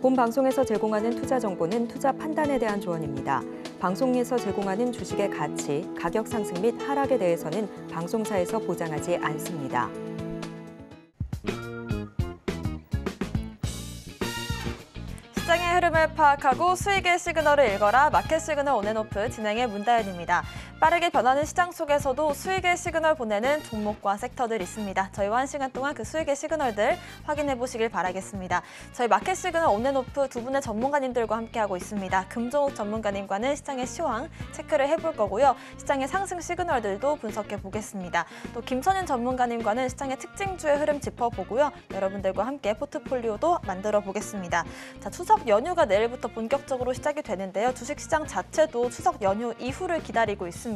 본 방송에서 제공하는 투자 정보는 투자 판단에 대한 조언입니다. 방송에서 제공하는 주식의 가치, 가격 상승 및 하락에 대해서는 방송사에서 보장하지 않습니다. 시장의 흐름을 파악하고 수익의 시그널을 읽어라. 마켓 시그널 온앤오프 진행의 문다현입니다. 빠르게 변하는 시장 속에서도 수익의 시그널 보내는 종목과 섹터들 있습니다. 저희와 1시간 동안 그 수익의 시그널들 확인해 보시길 바라겠습니다. 저희 마켓 시그널 온앤오프 두 분의 전문가님들과 함께하고 있습니다. 금종욱 전문가님과는 시장의 시황 체크를 해볼 거고요. 시장의 상승 시그널들도 분석해 보겠습니다. 또 김선윤 전문가님과는 시장의 특징주의 흐름 짚어보고요. 여러분들과 함께 포트폴리오도 만들어 보겠습니다. 자, 추석 연휴가 내일부터 본격적으로 시작이 되는데요. 주식시장 자체도 추석 연휴 이후를 기다리고 있습니다.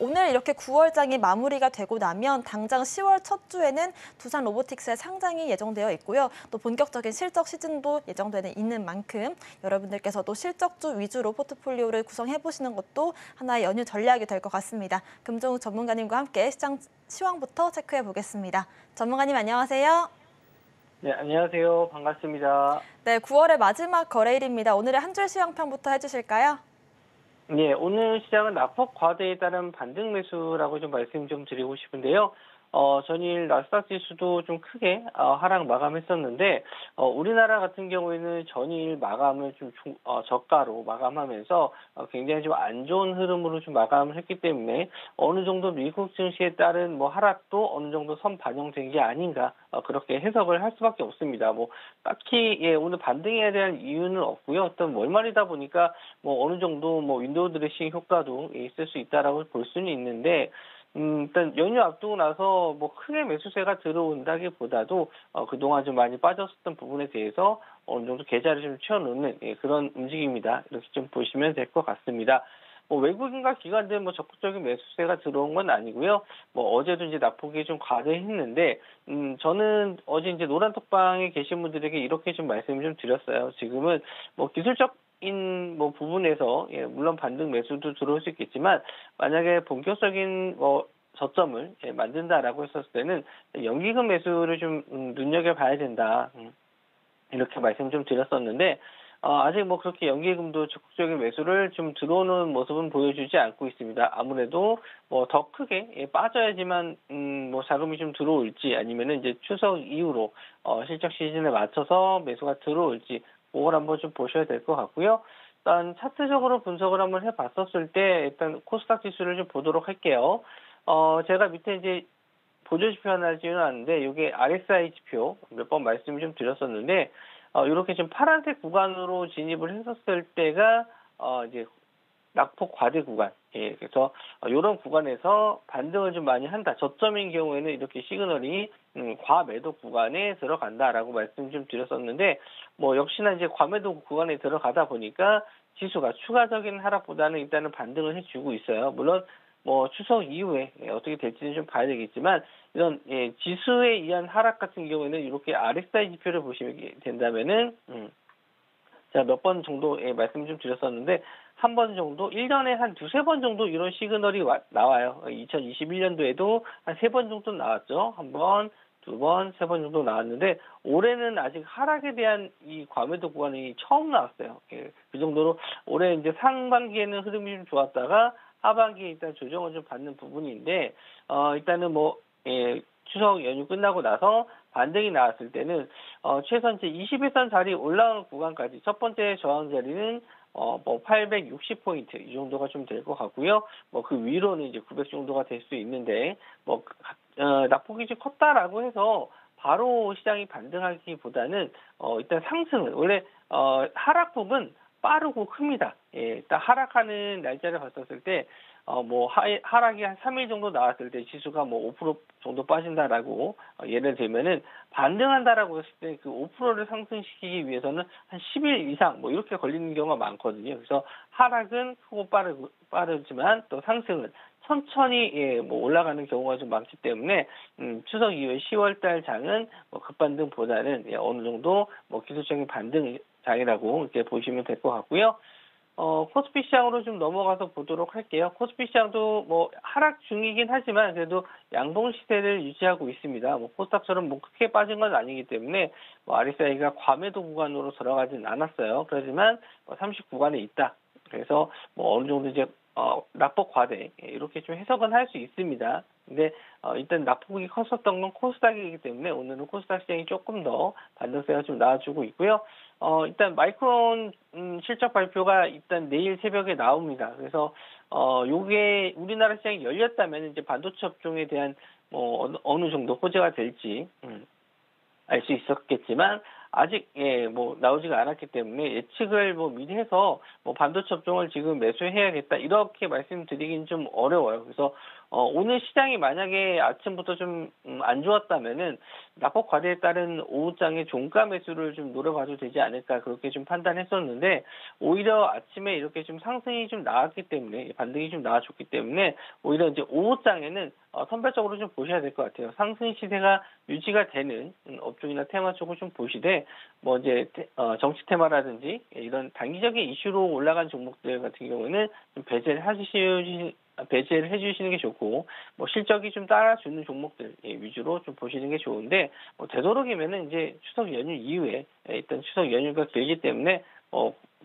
오늘 이렇게 9월장이 마무리가 되고 나면 당장 10월 첫 주에는 두산 로보틱스의 상장이 예정되어 있고요. 또 본격적인 실적 시즌도 예정되는 있는 만큼 여러분들께서도 실적주 위주로 포트폴리오를 구성해보시는 것도 하나의 연휴 전략이 될 것 같습니다. 금종욱 전문가님과 함께 시장 시황부터 체크해 보겠습니다. 전문가님 안녕하세요. 네, 안녕하세요. 반갑습니다. 네, 9월의 마지막 거래일입니다. 오늘의 한 줄 시황평부터 해주실까요? 네, 오늘 시장은 낙폭 과대에 따른 반등 매수라고 좀 말씀 좀 드리고 싶은데요. 전일 나스닥 지수도 좀 크게 하락 마감했었는데 우리나라 같은 경우에는 전일 마감을 좀 저가로 마감하면서 굉장히 좀 안 좋은 흐름으로 좀 마감을 했기 때문에 어느 정도 미국 증시에 따른 뭐 하락도 어느 정도 선 반영된 게 아닌가 그렇게 해석을 할 수밖에 없습니다. 뭐 딱히 오늘 반등에 대한 이유는 없고요. 어떤 월말이다 보니까 뭐 어느 정도 뭐 윈도우 드레싱 효과도 있을 수 있다라고 볼 수는 있는데. 일단 연휴 앞두고 나서 뭐 크게 매수세가 들어온다기보다도 그동안 좀 많이 빠졌었던 부분에 대해서 어느 정도 계좌를 좀 채워놓는 그런 움직임이다. 이렇게 좀 보시면 될 것 같습니다. 뭐 외국인과 기관들 뭐 적극적인 매수세가 들어온 건 아니고요. 뭐 어제도 이제 낙폭이 좀 과대했는데 저는 어제 이제 노란톡방에 계신 분들에게 이렇게 좀 말씀을 좀 드렸어요. 지금은 뭐 기술적 뭐 부분에서 물론 반등 매수도 들어올 수 있겠지만 만약에 본격적인 저점을 만든다라고 했었을 때는 연기금 매수를 좀 눈여겨봐야 된다 이렇게 말씀 좀 드렸었는데 아직 뭐 그렇게 연기금도 적극적인 매수를 좀 들어오는 모습은 보여주지 않고 있습니다. 아무래도 뭐 더 크게 빠져야지만 뭐 자금이 좀 들어올지 아니면은 이제 추석 이후로 실적 시즌에 맞춰서 매수가 들어올지 그걸 한번 좀 보셔야 될 것 같고요. 일단 차트적으로 분석을 한번 해봤었을 때 일단 코스닥 지수를 좀 보도록 할게요. 제가 밑에 이제 보조지표 하나 지어놨는데 이게 RSI 지표 몇 번 말씀을 좀 드렸었는데 이렇게 좀 파란색 구간으로 진입을 했었을 때가 이제 낙폭 과대 구간. 그래서 이런 구간에서 반등을 좀 많이 한다. 저점인 경우에는 이렇게 시그널이 과매도 구간에 들어간다라고 말씀 좀 드렸었는데 뭐 역시나 이제 과매도 구간에 들어가다 보니까 지수가 추가적인 하락보다는 일단은 반등을 해주고 있어요. 물론 뭐 추석 이후에 어떻게 될지는 좀 봐야 되겠지만 이런 지수에 의한 하락 같은 경우에는 이렇게 RSI 지표를 보시면 된다면은 제가 몇 번 정도 말씀 좀 드렸었는데 한 번 정도 1년에 한 두세 번 정도 이런 시그널이 나와요. 2021년도에도 한 세 번 정도 나왔죠. 한 번, 두 번, 세 번 정도 나왔는데 올해는 아직 하락에 대한 이 과매도 구간이 처음 나왔어요. 그 정도로 올해 이제 상반기에는 흐름이 좀 좋았다가 하반기에 일단 조정을 좀 받는 부분인데 일단은 뭐 추석 연휴 끝나고 나서 반등이 나왔을 때는 최선 이제 21선 자리 올라오는 구간까지 첫 번째 저항 자리는 뭐 860포인트 이 정도가 좀 될 것 같고요. 뭐 그 위로는 이제 900 정도가 될 수 있는데 뭐 낙폭이 좀 컸다라고 해서 바로 시장이 반등하기보다는 일단 상승을 원래 하락폭은 빠르고 큽니다. 일단 하락하는 날짜를 봤었을 때 뭐 하락이 한 3일 정도 나왔을 때 지수가 뭐 5% 정도 빠진다라고 예를 들면은 반등한다라고 했을 때 그 5%를 상승시키기 위해서는 한 10일 이상 뭐 이렇게 걸리는 경우가 많거든요. 그래서 하락은 크고 빠르지만 또 상승은 천천히 뭐 올라가는 경우가 좀 많기 때문에 추석 이후에 10월달 장은 뭐 급반등보다는 어느 정도 뭐 기술적인 반등 장이라고 이렇게 보시면 될 것 같고요. 코스피 시장으로 좀 넘어가서 보도록 할게요. 코스피 시장도 뭐 하락 중이긴 하지만 그래도 양봉 시세를 유지하고 있습니다. 뭐 코스닥처럼 뭐 크게 빠진 건 아니기 때문에 뭐 RSI가 과매도 구간으로 들어가진 않았어요. 그렇지만 뭐 30 구간에 있다. 그래서 뭐 어느 정도 이제 낙폭 과대 이렇게 좀 해석은 할 수 있습니다. 근데 일단 낙폭이 컸었던 건 코스닥이기 때문에 오늘은 코스닥 시장이 조금 더 반등세가 좀 나와주고 있고요. 일단 마이크론 실적 발표가 일단 내일 새벽에 나옵니다. 그래서 요게 우리나라 시장이 열렸다면 이제 반도체 업종에 대한 뭐 어느 정도 호재가 될지 알 수 있었겠지만 아직 뭐 나오지가 않았기 때문에 예측을 뭐 미리 해서 뭐 반도체 업종을 지금 매수해야겠다 이렇게 말씀드리긴 좀 어려워요. 그래서 오늘 시장이 만약에 아침부터 좀 안 좋았다면은 낙폭 과대에 따른 오후장에 종가 매수를 좀 노려봐도 되지 않을까 그렇게 좀 판단했었는데 오히려 아침에 이렇게 좀 상승이 좀 나왔기 때문에 반등이 좀 나와줬기 때문에 오히려 이제 오후장에는 선별적으로 좀 보셔야 될 것 같아요. 상승 시세가 유지가 되는 업종이나 테마 쪽을 좀 보시되 뭐 이제 정치 테마라든지 이런 단기적인 이슈로 올라간 종목들 같은 경우에는 좀 배제를 해주시는 게 좋고 뭐 실적이 좀 따라주는 종목들 위주로 좀 보시는 게 좋은데 뭐 되도록이면은 이제 추석 연휴 이후에 일단 추석 연휴가 길기 때문에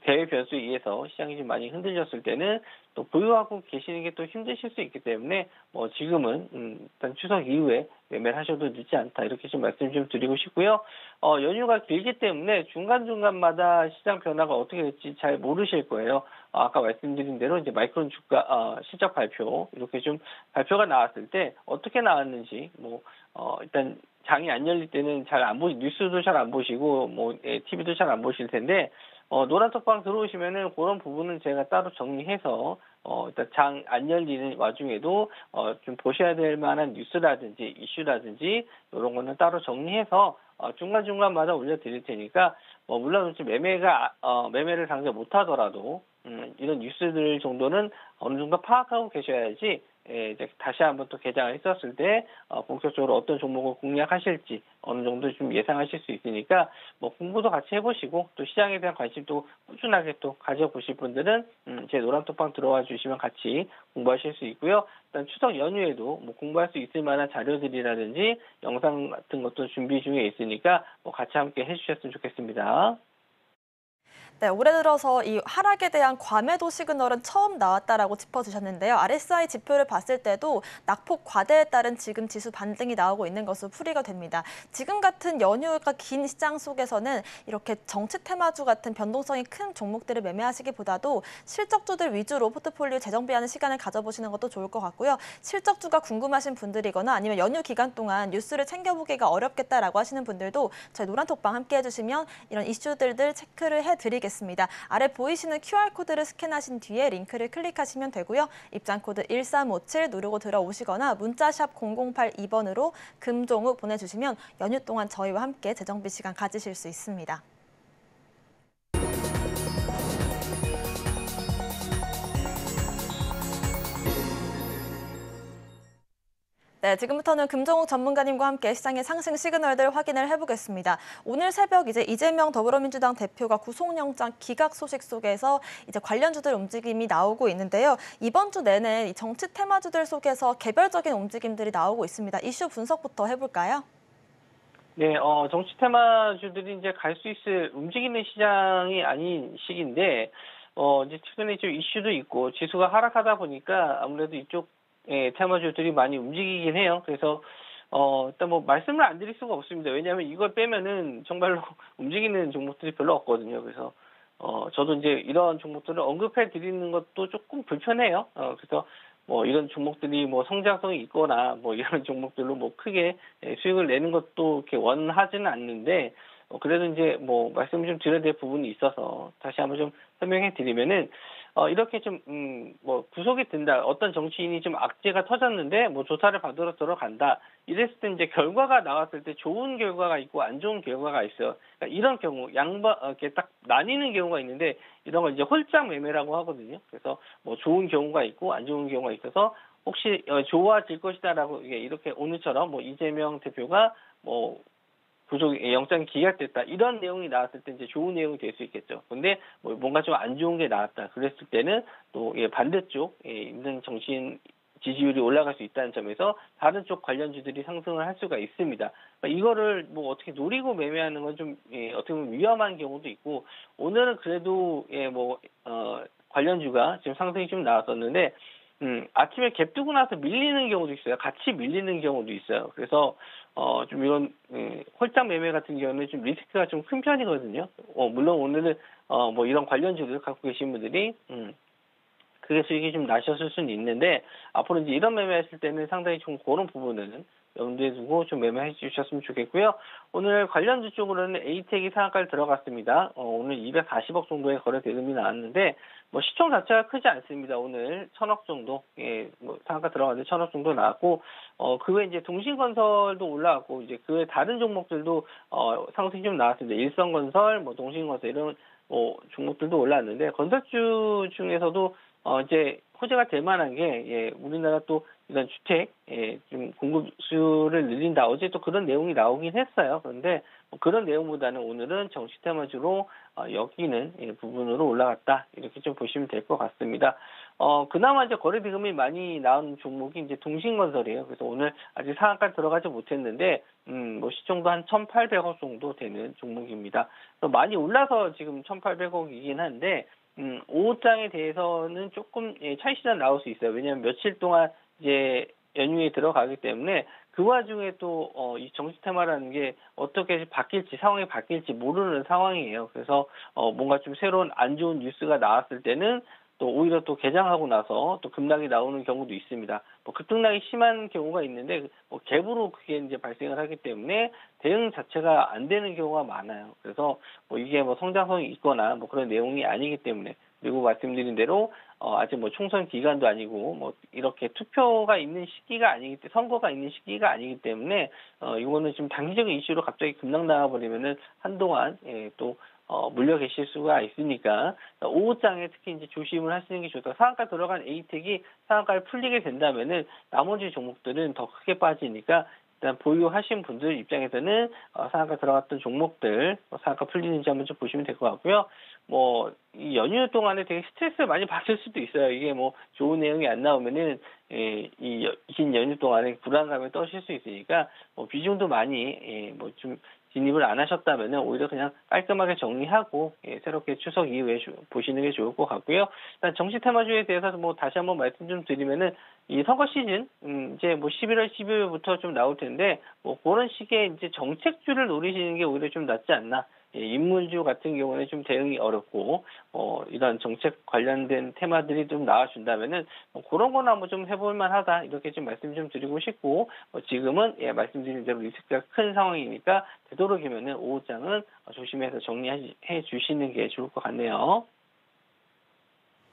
대외 변수에 의해서 시장이 좀 많이 흔들렸을 때는 또 보유하고 계시는 게 또 힘드실 수 있기 때문에 뭐 지금은 일단 추석 이후에 매매를 하셔도 늦지 않다 이렇게 좀 말씀 좀 드리고 싶고요. 연휴가 길기 때문에 중간중간마다 시장 변화가 어떻게 될지 잘 모르실 거예요. 아까 말씀드린 대로 이제 마이크론 주가 실적 발표 이렇게 좀 발표가 나왔을 때 어떻게 나왔는지 뭐 일단 장이 안 열릴 때는 잘 안 뉴스도 잘 안 보시고 뭐 TV도 잘 안 보실 텐데 노란톡방 들어오시면은 그런 부분은 제가 따로 정리해서 일단 장 안 열리는 와중에도 좀 보셔야 될 만한 뉴스라든지 이슈라든지 이런 거는 따로 정리해서 중간중간마다 올려드릴 테니까 물론 좀 매매를 당장 못 하더라도 이런 뉴스들 정도는 어느 정도 파악하고 계셔야지 이제 다시 한번 또 개장을 했었을 때 본격적으로 어떤 종목을 공략하실지 어느 정도 좀 예상하실 수 있으니까 뭐 공부도 같이 해보시고 또 시장에 대한 관심도 꾸준하게 또 가져보실 분들은 제 노란톡방 들어와 주시면 같이 공부하실 수 있고요. 일단 추석 연휴에도 뭐 공부할 수 있을 만한 자료들이라든지 영상 같은 것도 준비 중에 있으니까 뭐 같이 함께 해주셨으면 좋겠습니다. 네, 올해 들어서 이 하락에 대한 과매도 시그널은 처음 나왔다라고 짚어주셨는데요. RSI 지표를 봤을 때도 낙폭 과대에 따른 지금 지수 반등이 나오고 있는 것으로 풀이가 됩니다. 지금 같은 연휴가 긴 시장 속에서는 이렇게 정치 테마주 같은 변동성이 큰 종목들을 매매하시기보다도 실적주들 위주로 포트폴리오 재정비하는 시간을 가져보시는 것도 좋을 것 같고요. 실적주가 궁금하신 분들이거나 아니면 연휴 기간 동안 뉴스를 챙겨보기가 어렵겠다라고 하시는 분들도 저희 노란톡방 함께 해주시면 이런 이슈들을 체크를 해드리겠습니다. 아래 보이시는 QR코드를 스캔하신 뒤에 링크를 클릭하시면 되고요. 입장코드 1357 누르고 들어오시거나 문자샵 0082번으로 금종우 보내주시면 연휴 동안 저희와 함께 재정비 시간 가지실 수 있습니다. 네, 지금부터는 금정욱 전문가님과 함께 시장의 상승 시그널들 확인을 해보겠습니다. 오늘 새벽 이제 이재명 더불어민주당 대표가 구속영장 기각 소식 속에서 이제 관련주들 움직임이 나오고 있는데요. 이번 주 내내 이 정치 테마주들 속에서 개별적인 움직임들이 나오고 있습니다. 이슈 분석부터 해볼까요? 네, 정치 테마주들이 이제 갈 수 있을 움직이는 시장이 아닌 시기인데, 이제 최근에 좀 이슈도 있고 지수가 하락하다 보니까 아무래도 이쪽 테마주들이 많이 움직이긴 해요. 그래서 일단 뭐 말씀을 안 드릴 수가 없습니다. 왜냐하면 이걸 빼면은 정말로 움직이는 종목들이 별로 없거든요. 그래서 저도 이제 이런 종목들을 언급해 드리는 것도 조금 불편해요. 그래서 뭐 이런 종목들이 뭐 성장성이 있거나 뭐 이런 종목들로 뭐 크게 수익을 내는 것도 이렇게 원하지는 않는데 그래도 이제 뭐 말씀을 좀 드려야 될 부분이 있어서 다시 한번 좀 설명해 드리면은 이렇게 좀 뭐 구속이 된다. 어떤 정치인이 좀 악재가 터졌는데 뭐 조사를 받으러 들어간다. 이랬을 때 이제 결과가 나왔을 때 좋은 결과가 있고 안 좋은 결과가 있어요. 그러니까 이런 경우 이렇게 딱 나뉘는 경우가 있는데 이런 걸 이제 홀짝 매매라고 하거든요. 그래서 뭐 좋은 경우가 있고 안 좋은 경우가 있어서 혹시 좋아질 것이다라고 이렇게 오늘처럼 뭐 이재명 대표가 뭐 구속 영장이 기각됐다 이런 내용이 나왔을 때 이제 좋은 내용이 될 수 있겠죠. 근데 뭐 뭔가 좀 안 좋은 게 나왔다 그랬을 때는 또 반대쪽 있는 정치인 지지율이 올라갈 수 있다는 점에서 다른 쪽 관련주들이 상승을 할 수가 있습니다. 그러니까 이거를 뭐 어떻게 노리고 매매하는 건 좀 어떻게 보면 위험한 경우도 있고 오늘은 그래도 관련주가 지금 상승이 좀 나왔었는데 아침에 갭 두고 나서 밀리는 경우도 있어요. 같이 밀리는 경우도 있어요. 그래서 좀 이런 홀짝 매매 같은 경우는 좀 리스크가 좀 큰 편이거든요. 물론 오늘은 뭐 이런 관련주를 갖고 계신 분들이 그게 수익이 좀 나셨을 수는 있는데 앞으로 이제 이런 매매했을 때는 상당히 좀 그런 부분은 염두에 두고 좀 매매해 주셨으면 좋겠고요. 오늘 관련주 쪽으로는 에이텍이 상한가를 들어갔습니다. 오늘 240억 정도의 거래 대금이 나왔는데 뭐 시총 자체가 크지 않습니다. 오늘 1,000억 정도 뭐 상한가 들어갔는데 1,000억 정도 나왔고 그 외에 이제 동신건설도 올라왔고 이제 그 외 다른 종목들도 상승이 좀 나왔습니다. 일성건설, 뭐 동신건설 이런 종목들도 올라왔는데 건설주 중에서도 이제 호재가 될 만한 게, 우리나라 또 이런 주택, 좀 공급수를 늘린다. 어제 또 그런 내용이 나오긴 했어요. 그런데 뭐 그런 내용보다는 오늘은 정치 테마주로 엮이는 부분으로 올라갔다. 이렇게 좀 보시면 될 것 같습니다. 그나마 이제 거래 대금이 많이 나온 종목이 이제 동신건설이에요. 그래서 오늘 아직 상한가 들어가지 못했는데, 뭐 시총도 한 1,800억 정도 되는 종목입니다. 많이 올라서 지금 1,800억이긴 한데, 5호장에 대해서는 조금 차익 시장 나올 수 있어요. 왜냐하면 며칠 동안 이제 연휴에 들어가기 때문에 그 와중에 또 이 정치 테마라는 게 어떻게 바뀔지 상황이 바뀔지 모르는 상황이에요. 그래서 뭔가 좀 새로운 안 좋은 뉴스가 나왔을 때는 또 오히려 또 개장하고 나서 또 급락이 나오는 경우도 있습니다. 뭐 급등락이 심한 경우가 있는데 뭐 갭으로 그게 이제 발생을 하기 때문에 대응 자체가 안 되는 경우가 많아요. 그래서 뭐 이게 뭐 성장성이 있거나 뭐 그런 내용이 아니기 때문에 그리고 말씀드린 대로 아직 뭐 총선 기간도 아니고 뭐 이렇게 투표가 있는 시기가 아니기 때문에 선거가 있는 시기가 아니기 때문에 이거는 좀 단기적인 이슈로 갑자기 급락 나와버리면은 한동안 또 물려 계실 수가 있으니까 5호장에 특히 이제 조심을 하시는 게 좋다. 상한가 들어간 에이텍이 상한가를 풀리게 된다면은 나머지 종목들은 더 크게 빠지니까 일단 보유하신 분들 입장에서는 상한가 들어갔던 종목들 상한가 풀리는지 한번 좀 보시면 될 것 같고요. 뭐 이 연휴 동안에 되게 스트레스를 많이 받을 수도 있어요. 이게 뭐 좋은 내용이 안 나오면은 긴 연휴 동안에 불안감에 떠실 수 있으니까 뭐 비중도 많이 뭐 좀 진입을 안 하셨다면은 오히려 그냥 깔끔하게 정리하고 새롭게 추석 이후에 보시는 게 좋을 것 같고요. 일단 정치 테마주에 대해서 뭐 다시 한번 말씀 좀 드리면은 이 선거 시즌 이제 뭐 11월 12월부터 좀 나올 텐데 뭐 그런 식의 이제 정책주를 노리시는 게 오히려 좀 낫지 않나. 인물주 같은 경우는 좀 대응이 어렵고 이런 정책 관련된 테마들이 좀 나와준다면은 그런 거나 한번 좀 해볼 만하다 이렇게 좀 말씀 좀 드리고 싶고 지금은 말씀드린 대로 리스크가 큰 상황이니까 되도록이면은 5호장은 조심해서 정리해 주시는 게 좋을 것 같네요.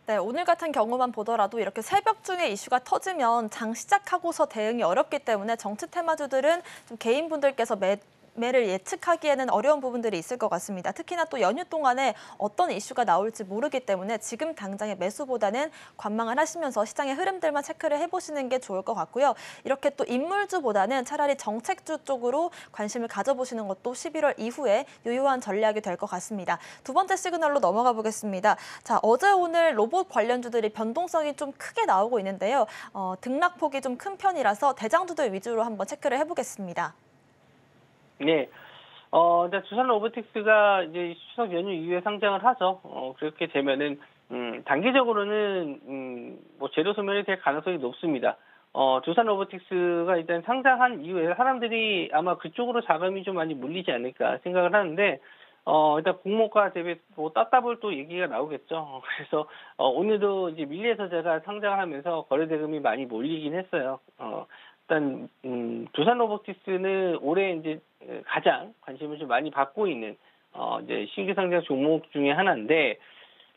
네, 오늘 같은 경우만 보더라도 이렇게 새벽 중에 이슈가 터지면 장 시작하고서 대응이 어렵기 때문에 정치 테마주들은 좀 개인분들께서 매를 예측하기에는 어려운 부분들이 있을 것 같습니다. 특히나 또 연휴 동안에 어떤 이슈가 나올지 모르기 때문에 지금 당장의 매수보다는 관망을 하시면서 시장의 흐름들만 체크를 해보시는 게 좋을 것 같고요. 이렇게 또 인물주보다는 차라리 정책주 쪽으로 관심을 가져보시는 것도 11월 이후에 유효한 전략이 될 것 같습니다. 두 번째 시그널로 넘어가 보겠습니다. 자, 어제 오늘 로봇 관련주들이 변동성이 좀 크게 나오고 있는데요. 등락폭이 좀 큰 편이라서 대장주들 위주로 한번 체크를 해보겠습니다. 네. 이제 두산 로보틱스가 이제 추석 연휴 이후에 상장을 하죠. 그렇게 되면은, 단기적으로는, 뭐, 재료 소멸이 될 가능성이 높습니다. 두산 로보틱스가 일단 상장한 이후에 사람들이 아마 그쪽으로 자금이 좀 많이 몰리지 않을까 생각을 하는데, 일단 공모가 대비 뭐 따따블 또 얘기가 나오겠죠. 그래서, 오늘도 이제 밀리에서제가 상장을 하면서 거래 대금이 많이 몰리긴 했어요. 일단 두산 로보틱스는 올해 이제 가장 관심을 좀 많이 받고 있는 이제 신규 상장 종목 중에 하나인데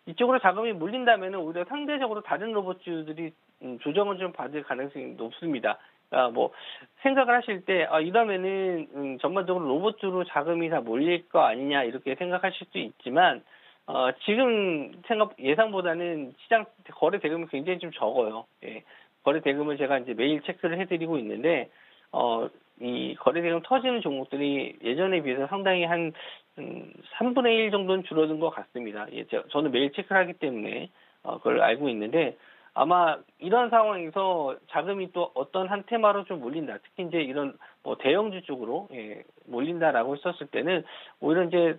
이쪽으로 자금이 몰린다면은 오히려 상대적으로 다른 로봇주들이 조정을 좀 받을 가능성이 높습니다. 그러니까 뭐 생각을 하실 때 이러면은 전반적으로 로봇주로 자금이 다 몰릴 거 아니냐 이렇게 생각하실 수 있지만 지금 예상보다는 시장 거래 대금이 굉장히 좀 적어요. 예. 거래 대금을 제가 이제 매일 체크를 해드리고 있는데, 이 거래 대금 터지는 종목들이 예전에 비해서 상당히 한 3분의 1 정도는 줄어든 것 같습니다. 예, 저는 매일 체크를 하기 때문에 그걸 알고 있는데 아마 이런 상황에서 자금이 또 어떤 한 테마로 좀 몰린다. 특히 이제 이런 뭐 대형주 쪽으로 몰린다라고 했었을 때는 오히려 이제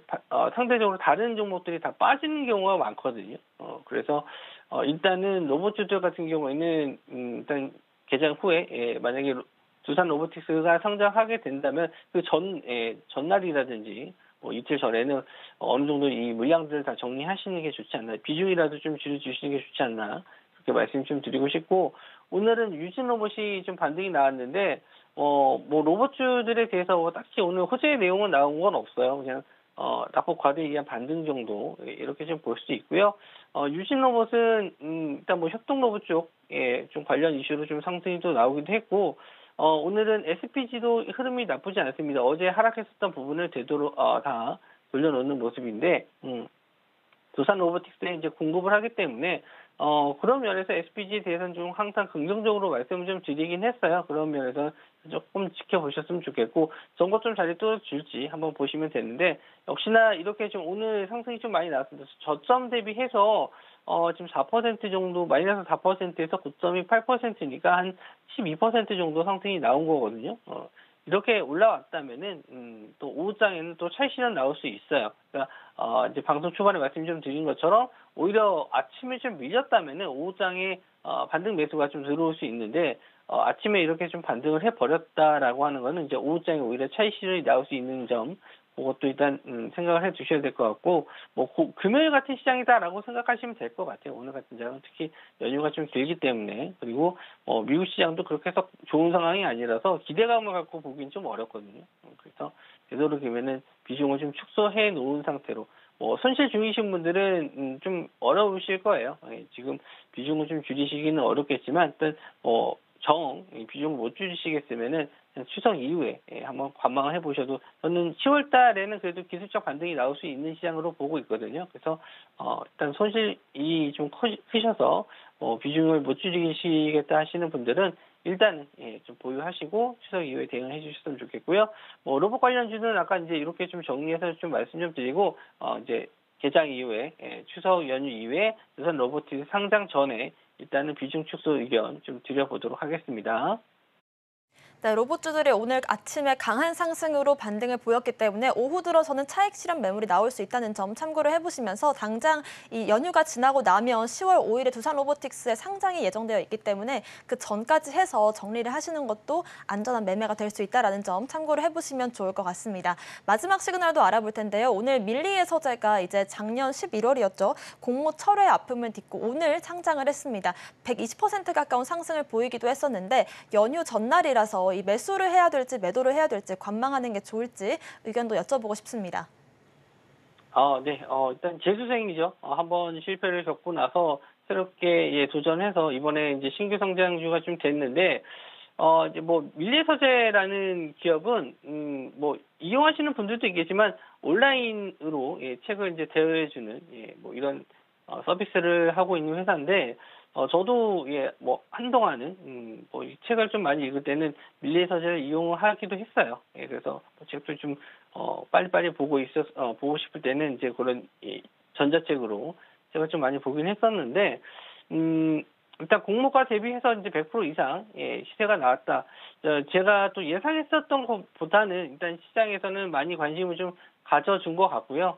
상대적으로 다른 종목들이 다 빠지는 경우가 많거든요. 그래서 일단은 로봇주들 같은 경우에는 일단 개장 후에 만약에 두산 로보틱스가 상장하게 된다면 그 전날이라든지 뭐 이틀 전에는 어느 정도 이 물량들을 다 정리하시는 게 좋지 않나, 비중이라도 좀 줄여주시는 게 좋지 않나, 그렇게 말씀 좀 드리고 싶고, 오늘은 유진 로봇이 좀 반등이 나왔는데 뭐 로봇주들에 대해서 뭐 딱히 오늘 호재의 내용은 나온 건 없어요. 그냥 낙폭 과대에 의한 반등 정도, 이렇게 좀 볼 수 있고요. 유진 로봇은 일단 뭐 협동 로봇 쪽에 좀 관련 이슈로 좀 상승이 또 나오기도 했고, 오늘은 SPG도 흐름이 나쁘지 않습니다. 어제 하락했었던 부분을 되도록 다 돌려놓는 모습인데, 두산 로보틱스에 이제 공급을 하기 때문에 그런 면에서 SPG에 대해서는 좀 항상 긍정적으로 말씀을 좀 드리긴 했어요. 그런 면에서 조금 지켜보셨으면 좋겠고, 전고 좀 자리 뚫어줄지 한번 보시면 되는데, 역시나 이렇게 좀 오늘 상승이 좀 많이 나왔습니다. 저점 대비해서 지금 4% 정도, 마이너스 4%에서 고점이 8%니까 한 12% 정도 상승이 나온 거거든요. 이렇게 올라왔다면은 또 오후장에는 또 차익 실현 나올 수 있어요. 그러니까 이제 방송 초반에 말씀 좀 드린 것처럼 오히려 아침에 좀 밀렸다면은 오후장에 반등 매수가 좀 들어올 수 있는데, 아침에 이렇게 좀 반등을 해버렸다라고 하는 거는 이제 오후장에 오히려 차익 실현이 나올 수 있는 점, 그것도 일단 생각을 해 두셔야 될 것 같고, 뭐 금요일 같은 시장이다라고 생각하시면 될 것 같아요. 오늘 같은 장은 특히 연휴가 좀 길기 때문에. 그리고 미국 시장도 그렇게 해서 좋은 상황이 아니라서 기대감을 갖고 보기는 좀 어렵거든요. 그래서 되도록이면은 비중을 좀 축소해 놓은 상태로, 손실 중이신 분들은 좀 어려우실 거예요. 지금 비중을 좀 줄이시기는 어렵겠지만, 일단 비중을 못 줄이시겠으면은 추석 이후에 한번 관망을 해보셔도, 저는 10월 달에는 그래도 기술적 반등이 나올 수 있는 시장으로 보고 있거든요. 그래서 일단 손실이 좀 크셔서 비중을 못 줄이시겠다 하시는 분들은 일단은 좀 보유하시고 추석 이후에 대응해 주셨으면 좋겠고요. 로봇 관련주는 아까 이제 이렇게 좀 정리해서 좀 말씀 좀 드리고, 이제 개장 이후에 추석 연휴 이후에 우선 로보틱스 상장 전에 일단은 비중 축소 의견 좀 드려보도록 하겠습니다. 네, 로봇주들이 오늘 아침에 강한 상승으로 반등을 보였기 때문에 오후 들어서는 차익 실현 매물이 나올 수 있다는 점 참고를 해보시면서, 당장 이 연휴가 지나고 나면 10월 5일에 두산 로보틱스의 상장이 예정되어 있기 때문에 그 전까지 해서 정리를 하시는 것도 안전한 매매가 될 수 있다는 점 참고를 해보시면 좋을 것 같습니다. 마지막 시그널도 알아볼 텐데요. 오늘 밀리의 서재가 이제 작년 11월이었죠. 공모 철회 아픔을 딛고 오늘 상장을 했습니다. 120% 가까운 상승을 보이기도 했었는데, 연휴 전날이라서 이 매수를 해야 될지 매도를 해야 될지 관망하는 게 좋을지 의견도 여쭤보고 싶습니다. 네. 일단 재수생이죠. 한번 실패를 겪고 나서 새롭게 도전해서 이번에 이제 신규 상장주가 좀 됐는데, 이제 뭐 밀리서재라는 기업은 뭐 이용하시는 분들도 있겠지만 온라인으로 책을 이제 대여해주는 뭐 이런 서비스를 하고 있는 회사인데, 저도 뭐 한동안은 뭐 이 책을 좀 많이 읽을 때는 밀리의 서재를 이용하기도 했어요. 그래서 뭐 책도 좀 빨리빨리 보고 싶을 때는 이제 그런 전자책으로 책을 좀 많이 보긴 했었는데, 일단 공모가 대비해서 이제 100% 이상 시세가 나왔다. 제가 또 예상했었던 것보다는 일단 시장에서는 많이 관심을 좀 가져준 것 같고요.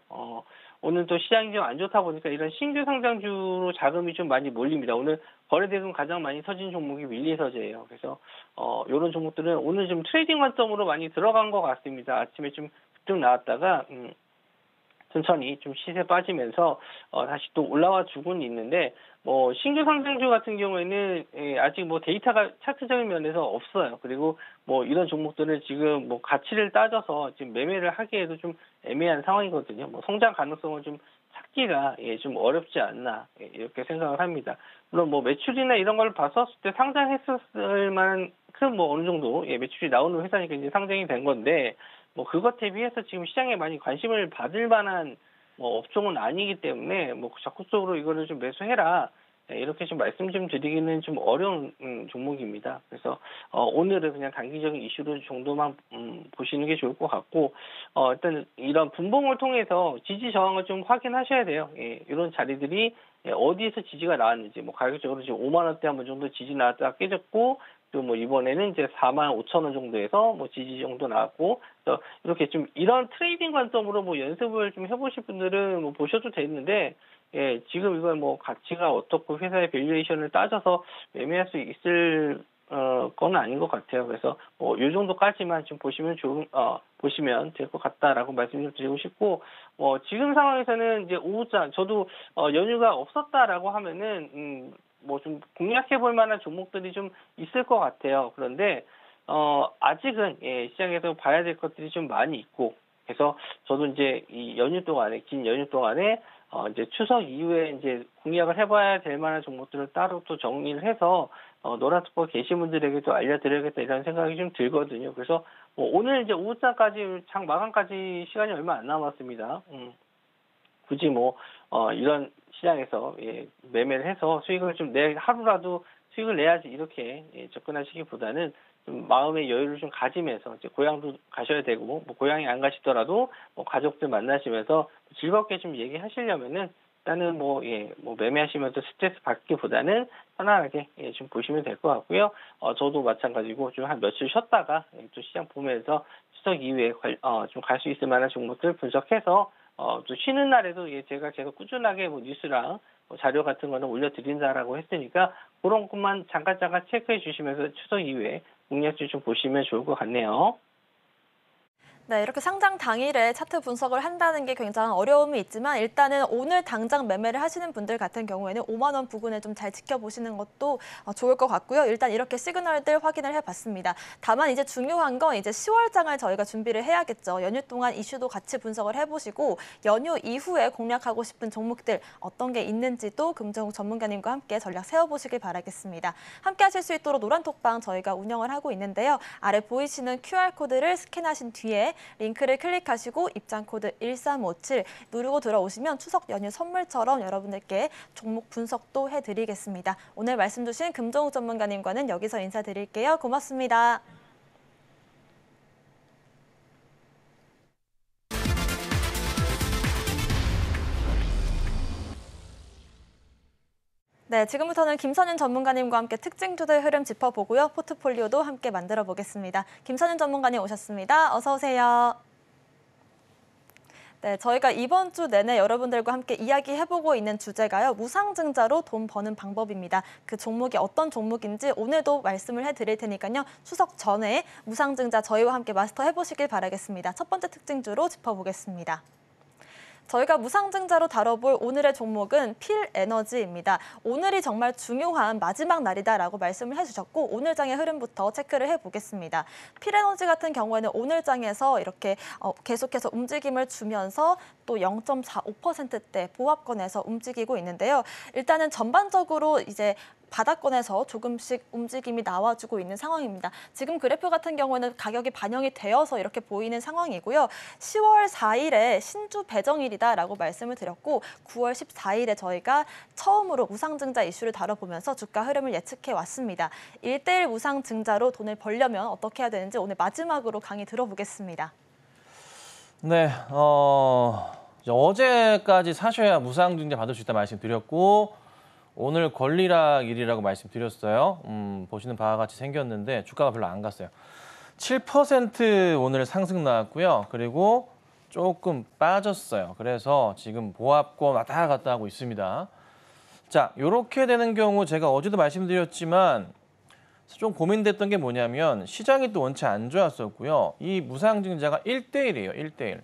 오늘 또 시장이 좀 안 좋다 보니까 이런 신규 상장주로 자금이 좀 많이 몰립니다. 오늘 거래대금 가장 많이 터진 종목이 밀리서재예요. 그래서 이런 종목들은 오늘 좀 트레이딩 관점으로 많이 들어간 것 같습니다. 아침에 좀 급등 나왔다가 천천히 좀 시세 빠지면서 다시 또 올라와 주고는 있는데, 뭐 신규 상장주 같은 경우에는 아직 뭐 데이터가 차트적인 면에서 없어요. 그리고 뭐 이런 종목들은 지금 뭐 가치를 따져서 지금 매매를 하기에도 좀 애매한 상황이거든요. 뭐 성장 가능성을 좀 찾기가 좀 어렵지 않나, 이렇게 생각을 합니다. 물론 뭐 매출이나 이런 걸 봤었을 때 상장했었을 만한 큰 뭐 어느 정도 매출이 나오는 회사니까 이제 상장이 된 건데, 뭐 그것 대비해서 지금 시장에 많이 관심을 받을 만한 뭐 업종은 아니기 때문에 뭐 적극적으로 이거를 좀 매수해라, 이렇게 좀 말씀 좀 드리기는 좀 어려운 종목입니다. 그래서 오늘은 그냥 단기적인 이슈로 정도만 보시는 게 좋을 것 같고 일단 이런 분봉을 통해서 지지 저항을 좀 확인하셔야 돼요. 예, 이런 자리들이 어디에서 지지가 나왔는지 뭐 가격적으로 지금 5만 원대 한 번 정도 지지 나왔다가 깨졌고 또 뭐 이번에는 이제 4만 5천 원 정도에서 뭐 지지 정도 나왔고 그래서 이렇게 좀 이런 트레이딩 관점으로 뭐 연습을 좀 해보실 분들은 뭐 보셔도 되는데 예, 지금 이건 뭐 가치가 어떻고 회사의 밸류에이션을 따져서 매매할 수 있을 건 아닌 것 같아요. 그래서 뭐 요 정도까지만 좀 보시면 될 것 같다라고 말씀 좀 드리고 싶고 지금 상황에서는 이제 오후장 저도 연휴가 없었다라고 하면은 뭐 좀 공략해 볼 만한 종목들이 좀 있을 것 같아요. 그런데 아직은 예, 시장에서 봐야 될 것들이 좀 많이 있고 그래서 저도 이제 이 연휴 동안에 긴 연휴 동안에 이제 추석 이후에 이제 공략을 해봐야 될 만한 종목들을 따로 또 정리를 해서 노란톡방 계신 분들에게도 알려드려야겠다 이런 생각이 좀 들거든요. 그래서 뭐 오늘 이제 오후장까지 장 마감까지 시간이 얼마 안 남았습니다. 굳이 뭐 이런 시장에서 예, 매매를 해서 수익을 좀 하루라도 수익을 내야지 이렇게 예, 접근하시기보다는 좀 마음의 여유를 좀 가지면서 이제 고향도 가셔야 되고 뭐 고향에 안 가시더라도 뭐 가족들 만나시면서 즐겁게 좀 얘기하시려면은 일단은 뭐 매매하시면서 스트레스 받기보다는 편안하게 예, 좀 보시면 될 것 같고요. 저도 마찬가지고 좀 한 며칠 쉬었다가 또 시장 보면서 추석 이후에 좀 갈 수 있을 만한 종목들 분석해서 또 쉬는 날에도 예, 제가 계속 꾸준하게 뭐 뉴스랑 뭐 자료 같은 거는 올려드린다라고 했으니까 그런 것만 잠깐 체크해 주시면서 추석 이후에 공략주 좀 보시면 좋을 것 같네요. 네, 이렇게 상장 당일에 차트 분석을 한다는 게 굉장히 어려움이 있지만 일단은 오늘 당장 매매를 하시는 분들 같은 경우에는 5만 원 부근을 좀 잘 지켜보시는 것도 좋을 것 같고요. 일단 이렇게 시그널들 확인을 해봤습니다. 다만 이제 중요한 건 이제 10월장을 저희가 준비를 해야겠죠. 연휴 동안 이슈도 같이 분석을 해보시고 연휴 이후에 공략하고 싶은 종목들 어떤 게 있는지도 금정욱 전문가님과 함께 전략 세워보시길 바라겠습니다. 함께 하실 수 있도록 노란톡방 저희가 운영을 하고 있는데요. 아래 보이시는 QR코드를 스캔하신 뒤에 링크를 클릭하시고 입장 코드 1357 누르고 들어오시면 추석 연휴 선물처럼 여러분들께 종목 분석도 해드리겠습니다. 오늘 말씀 주신 금정욱 전문가님과는 여기서 인사드릴게요. 고맙습니다. 네, 지금부터는 김선윤 전문가님과 함께 특징주들 흐름 짚어보고요. 포트폴리오도 함께 만들어 보겠습니다. 김선윤 전문가님 오셨습니다. 어서 오세요. 네, 저희가 이번 주 내내 여러분들과 함께 이야기해보고 있는 주제가요. 무상증자로 돈 버는 방법입니다. 그 종목이 어떤 종목인지 오늘도 말씀을 해드릴 테니까요. 추석 전에 무상증자 저희와 함께 마스터해보시길 바라겠습니다. 첫 번째 특징주로 짚어보겠습니다. 저희가 무상증자로 다뤄볼 오늘의 종목은 필에너지입니다. 오늘이 정말 중요한 마지막 날이다라고 말씀을 해주셨고 오늘 장의 흐름부터 체크를 해보겠습니다. 필에너지 같은 경우에는 오늘 장에서 이렇게 계속해서 움직임을 주면서 또 0.45%대 보합권에서 움직이고 있는데요. 일단은 전반적으로 이제 바닥권에서 조금씩 움직임이 나와주고 있는 상황입니다. 지금 그래프 같은 경우에는 가격이 반영이 되어서 이렇게 보이는 상황이고요. 10월 4일에 신주 배정일이다라고 말씀을 드렸고 9월 14일에 저희가 처음으로 무상증자 이슈를 다뤄보면서 주가 흐름을 예측해 왔습니다. 1대1 무상증자로 돈을 벌려면 어떻게 해야 되는지 오늘 마지막으로 강의 들어보겠습니다. 네, 어제까지 사셔야 무상증자 받을 수 있다 말씀드렸고 오늘 권리락일이라고 말씀드렸어요. 보시는 바와 같이 생겼는데 주가가 별로 안 갔어요. 7% 오늘 상승 나왔고요. 그리고 조금 빠졌어요. 그래서 지금 보합권 왔다 갔다 하고 있습니다. 자, 이렇게 되는 경우 제가 어제도 말씀드렸지만 좀 고민됐던 게 뭐냐면 시장이 또 원체 안 좋았었고요. 이 무상증자가 1대1이에요. 1대1.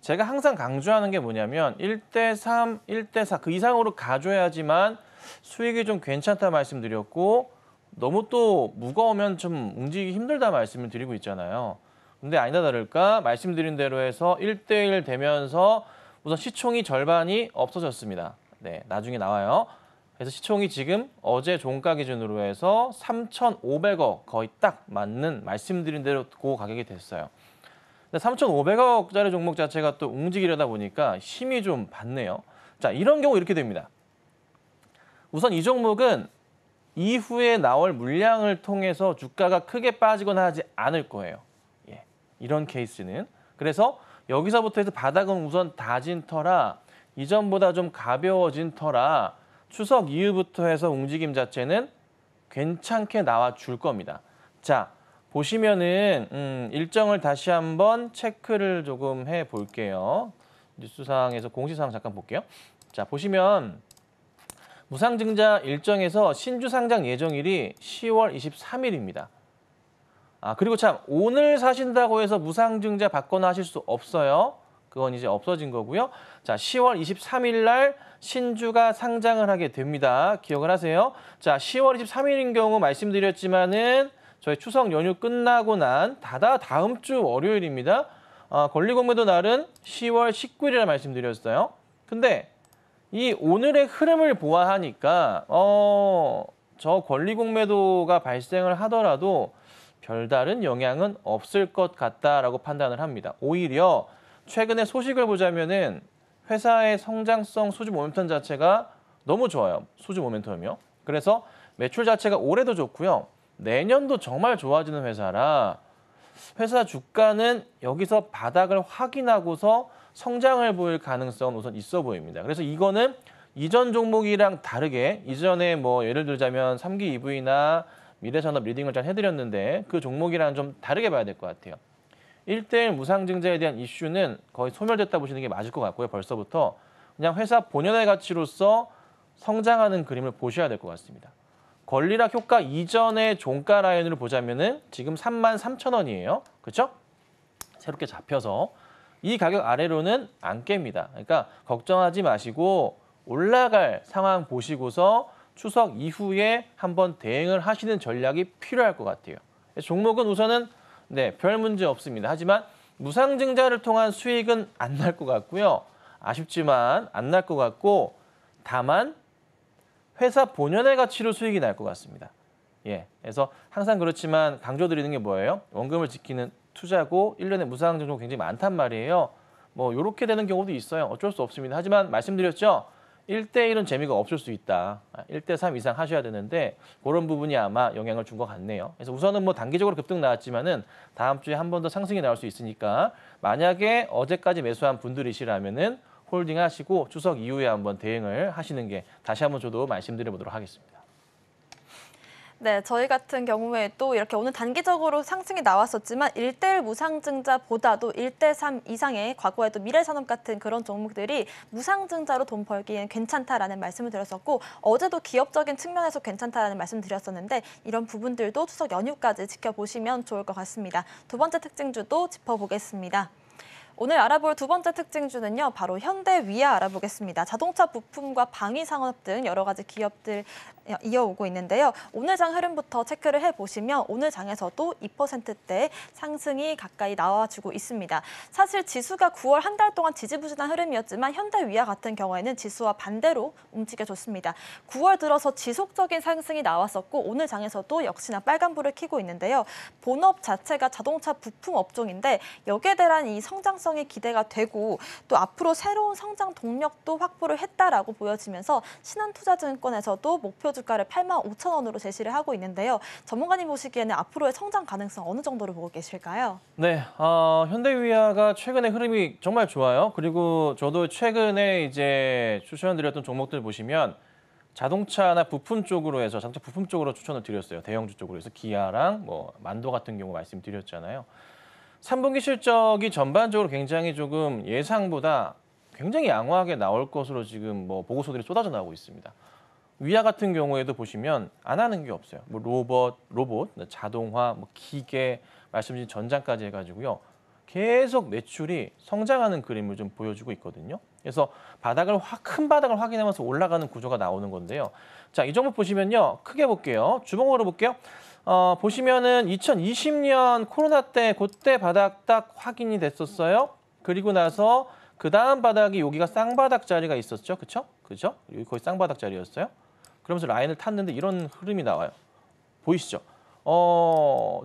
제가 항상 강조하는 게 뭐냐면 1대3, 1대4 그 이상으로 가줘야지만 수익이 좀 괜찮다 말씀드렸고 너무 또 무거우면 좀 움직이기 힘들다 말씀을 드리고 있잖아요. 근데 아니다 다를까 말씀드린 대로 해서 1대1 되면서 우선 시총이 절반이 없어졌습니다. 네, 나중에 나와요. 그래서 시총이 지금 어제 종가 기준으로 해서 3,500억 거의 딱 맞는 말씀드린 대로 그 가격이 됐어요. 3,500억짜리 종목 자체가 또 움직이려다 보니까 힘이 좀 받네요. 자, 이런 경우 이렇게 됩니다. 우선 이 종목은 이후에 나올 물량을 통해서 주가가 크게 빠지거나 하지 않을 거예요. 예, 이런 케이스는. 그래서 여기서부터 해서 바닥은 우선 다진 터라 이전보다 좀 가벼워진 터라 추석 이후부터 해서 움직임 자체는 괜찮게 나와줄 겁니다. 자, 보시면은 일정을 다시 한번 체크를 조금 해볼게요. 뉴스상에서 공시상 잠깐 볼게요. 자, 보시면 무상증자 일정에서 신주 상장 예정일이 10월 23일입니다. 그리고 참 오늘 사신다고 해서 무상증자 받거나 하실 수 없어요. 그건 이제 없어진 거고요. 자, 10월 23일 날 신주가 상장을 하게 됩니다. 기억을 하세요. 자, 10월 23일인 경우 말씀드렸지만은 저희 추석 연휴 끝나고 난 다음 주 월요일입니다. 권리공매도 날은 10월 19일이라 말씀드렸어요. 근데 이 오늘의 흐름을 보아하니까 저 권리공매도가 발생을 하더라도 별다른 영향은 없을 것 같다라고 판단을 합니다. 오히려 최근에 소식을 보자면은 회사의 성장성 수주 모멘텀 자체가 너무 좋아요. 수주 모멘텀이요. 그래서 매출 자체가 올해도 좋고요. 내년도 정말 좋아지는 회사라 회사 주가는 여기서 바닥을 확인하고서 성장을 보일 가능성은 우선 있어 보입니다. 그래서 이거는 이전 종목이랑 다르게 이전에 뭐 예를 들자면 3기 EV나 미래산업 리딩을 잘 해드렸는데 그 종목이랑 좀 다르게 봐야 될 것 같아요. 1대1 무상증자에 대한 이슈는 거의 소멸됐다 보시는 게 맞을 것 같고요. 벌써부터 그냥 회사 본연의 가치로서 성장하는 그림을 보셔야 될 것 같습니다. 권리락 효과 이전의 종가 라인으로 보자면은 지금 33,000원이에요. 그렇죠? 새롭게 잡혀서 이 가격 아래로는 안 깹니다. 그러니까 걱정하지 마시고 올라갈 상황 보시고서 추석 이후에 한번 대응을 하시는 전략이 필요할 것 같아요. 종목은 우선은 별 문제 없습니다. 하지만 무상증자를 통한 수익은 안 날 것 같고요. 아쉽지만 안 날 것 같고 다만 회사 본연의 가치로 수익이 날 것 같습니다. 예, 그래서 항상 그렇지만 강조드리는 게 뭐예요? 원금을 지키는 투자고 1년에 무상증자가 굉장히 많단 말이에요. 뭐 이렇게 되는 경우도 있어요. 어쩔 수 없습니다. 하지만 말씀드렸죠. 1대1은 재미가 없을 수 있다. 1대3 이상 하셔야 되는데 그런 부분이 아마 영향을 준 것 같네요. 그래서 우선은 뭐 단기적으로 급등 나왔지만은 다음 주에 한 번 더 상승이 나올 수 있으니까 만약에 어제까지 매수한 분들이시라면은 홀딩 하시고 추석 이후에 한번 대응을 하시는 게 다시 한번 저도 말씀드려보도록 하겠습니다. 네, 저희 같은 경우에 또 이렇게 오늘 단기적으로 상승이 나왔었지만 1대1 무상증자보다도 1대3 이상의 과거에 또 미래산업 같은 그런 종목들이 무상증자로 돈 벌기엔 괜찮다라는 말씀을 드렸었고 어제도 기업적인 측면에서 괜찮다라는 말씀 드렸었는데 이런 부분들도 추석 연휴까지 지켜보시면 좋을 것 같습니다. 두 번째 특징주도 짚어보겠습니다. 오늘 알아볼 두 번째 특징주는요. 바로 현대위아 알아보겠습니다. 자동차 부품과 방위산업 등 여러 가지 기업들 이어오고 있는데요. 오늘 장 흐름부터 체크를 해보시면 오늘 장에서도 2%대 상승이 가까이 나와주고 있습니다. 사실 지수가 9월 한 달 동안 지지부진한 흐름이었지만 현대위아 같은 경우에는 지수와 반대로 움직여줬습니다. 9월 들어서 지속적인 상승이 나왔었고 오늘 장에서도 역시나 빨간불을 켜고 있는데요. 본업 자체가 자동차 부품 업종인데 여기에 대한 이 성장성이 기대가 되고 또 앞으로 새로운 성장 동력도 확보를 했다라고 보여지면서 신한투자증권에서도 목표 주가를 85,000원으로 제시를 하고 있는데요. 전문가님 보시기에는 앞으로의 성장 가능성 어느 정도로 보고 계실까요? 네, 현대위아가 최근에 흐름이 정말 좋아요. 그리고 저도 최근에 이제 추천드렸던 종목들 보시면 자동차나 부품 쪽으로 해서 자동차 부품 쪽으로 추천을 드렸어요. 대형주 쪽으로 해서 기아랑 뭐 만도 같은 경우 말씀드렸잖아요. 3분기 실적이 전반적으로 굉장히 조금 예상보다 굉장히 양호하게 나올 것으로 지금 뭐 보고서들이 쏟아져 나오고 있습니다. 위아 같은 경우에도 보시면 안 하는 게 없어요. 뭐 로봇, 자동화, 뭐 기계, 말씀드린 전장까지 해가지고요. 계속 매출이 성장하는 그림을 좀 보여주고 있거든요. 그래서 큰 바닥을 확인하면서 올라가는 구조가 나오는 건데요. 자, 이 종목 보시면요. 크게 볼게요. 주봉으로 볼게요. 보시면은 2020년 코로나 때 그때 바닥 딱 확인이 됐었어요. 그리고 나서 그 다음 바닥이 여기가 쌍바닥 자리가 있었죠. 그쵸? 여기 거의 쌍바닥 자리였어요. 그러면서 라인을 탔는데 이런 흐름이 나와요. 보이시죠?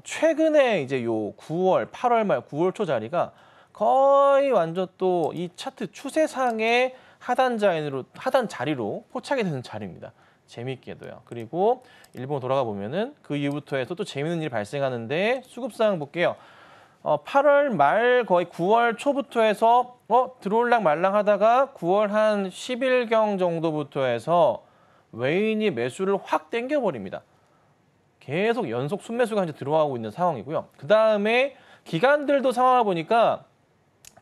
최근에 이제 요 9월, 8월 말 9월 초 자리가 거의 완전 또 이 차트 추세상의 하단 자리로 포착이 되는 자리입니다. 재미있게도요. 그리고 일본 돌아가 보면은 그 이후부터 해서 또 재미있는 일이 발생하는데 수급 상황 볼게요. 8월 말 거의 9월 초부터 해서 들어올랑 말랑 하다가 9월 한 10일경 정도부터 해서 외인이 매수를 확 땡겨버립니다. 계속 연속 순매수가 이제 들어가고 있는 상황이고요. 그 다음에 기관들도 상황을 보니까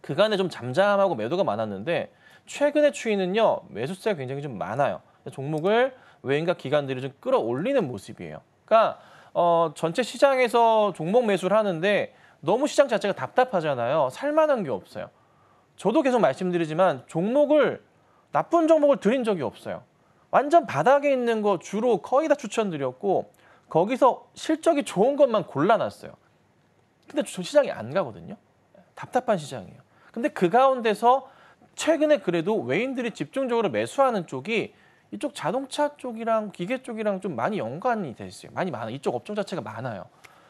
그간에 좀 잠잠하고 매도가 많았는데 최근의 추이는요. 매수세가 굉장히 좀 많아요. 종목을 외인과 기관들이 좀 끌어올리는 모습이에요. 그러니까 전체 시장에서 종목 매수를 하는데 너무 시장 자체가 답답하잖아요. 살만한 게 없어요. 저도 계속 말씀드리지만 나쁜 종목을 드린 적이 없어요. 완전 바닥에 있는 거 주로 거의 다 추천드렸고 거기서 실적이 좋은 것만 골라놨어요. 근데 저 시장이 안 가거든요. 답답한 시장이에요. 근데 그 가운데서 최근에 그래도 외인들이 집중적으로 매수하는 쪽이 이쪽 자동차 쪽이랑 기계 쪽이랑 좀 많이 연관이 돼 있어요. 많아요. 이쪽 업종 자체가 많아요.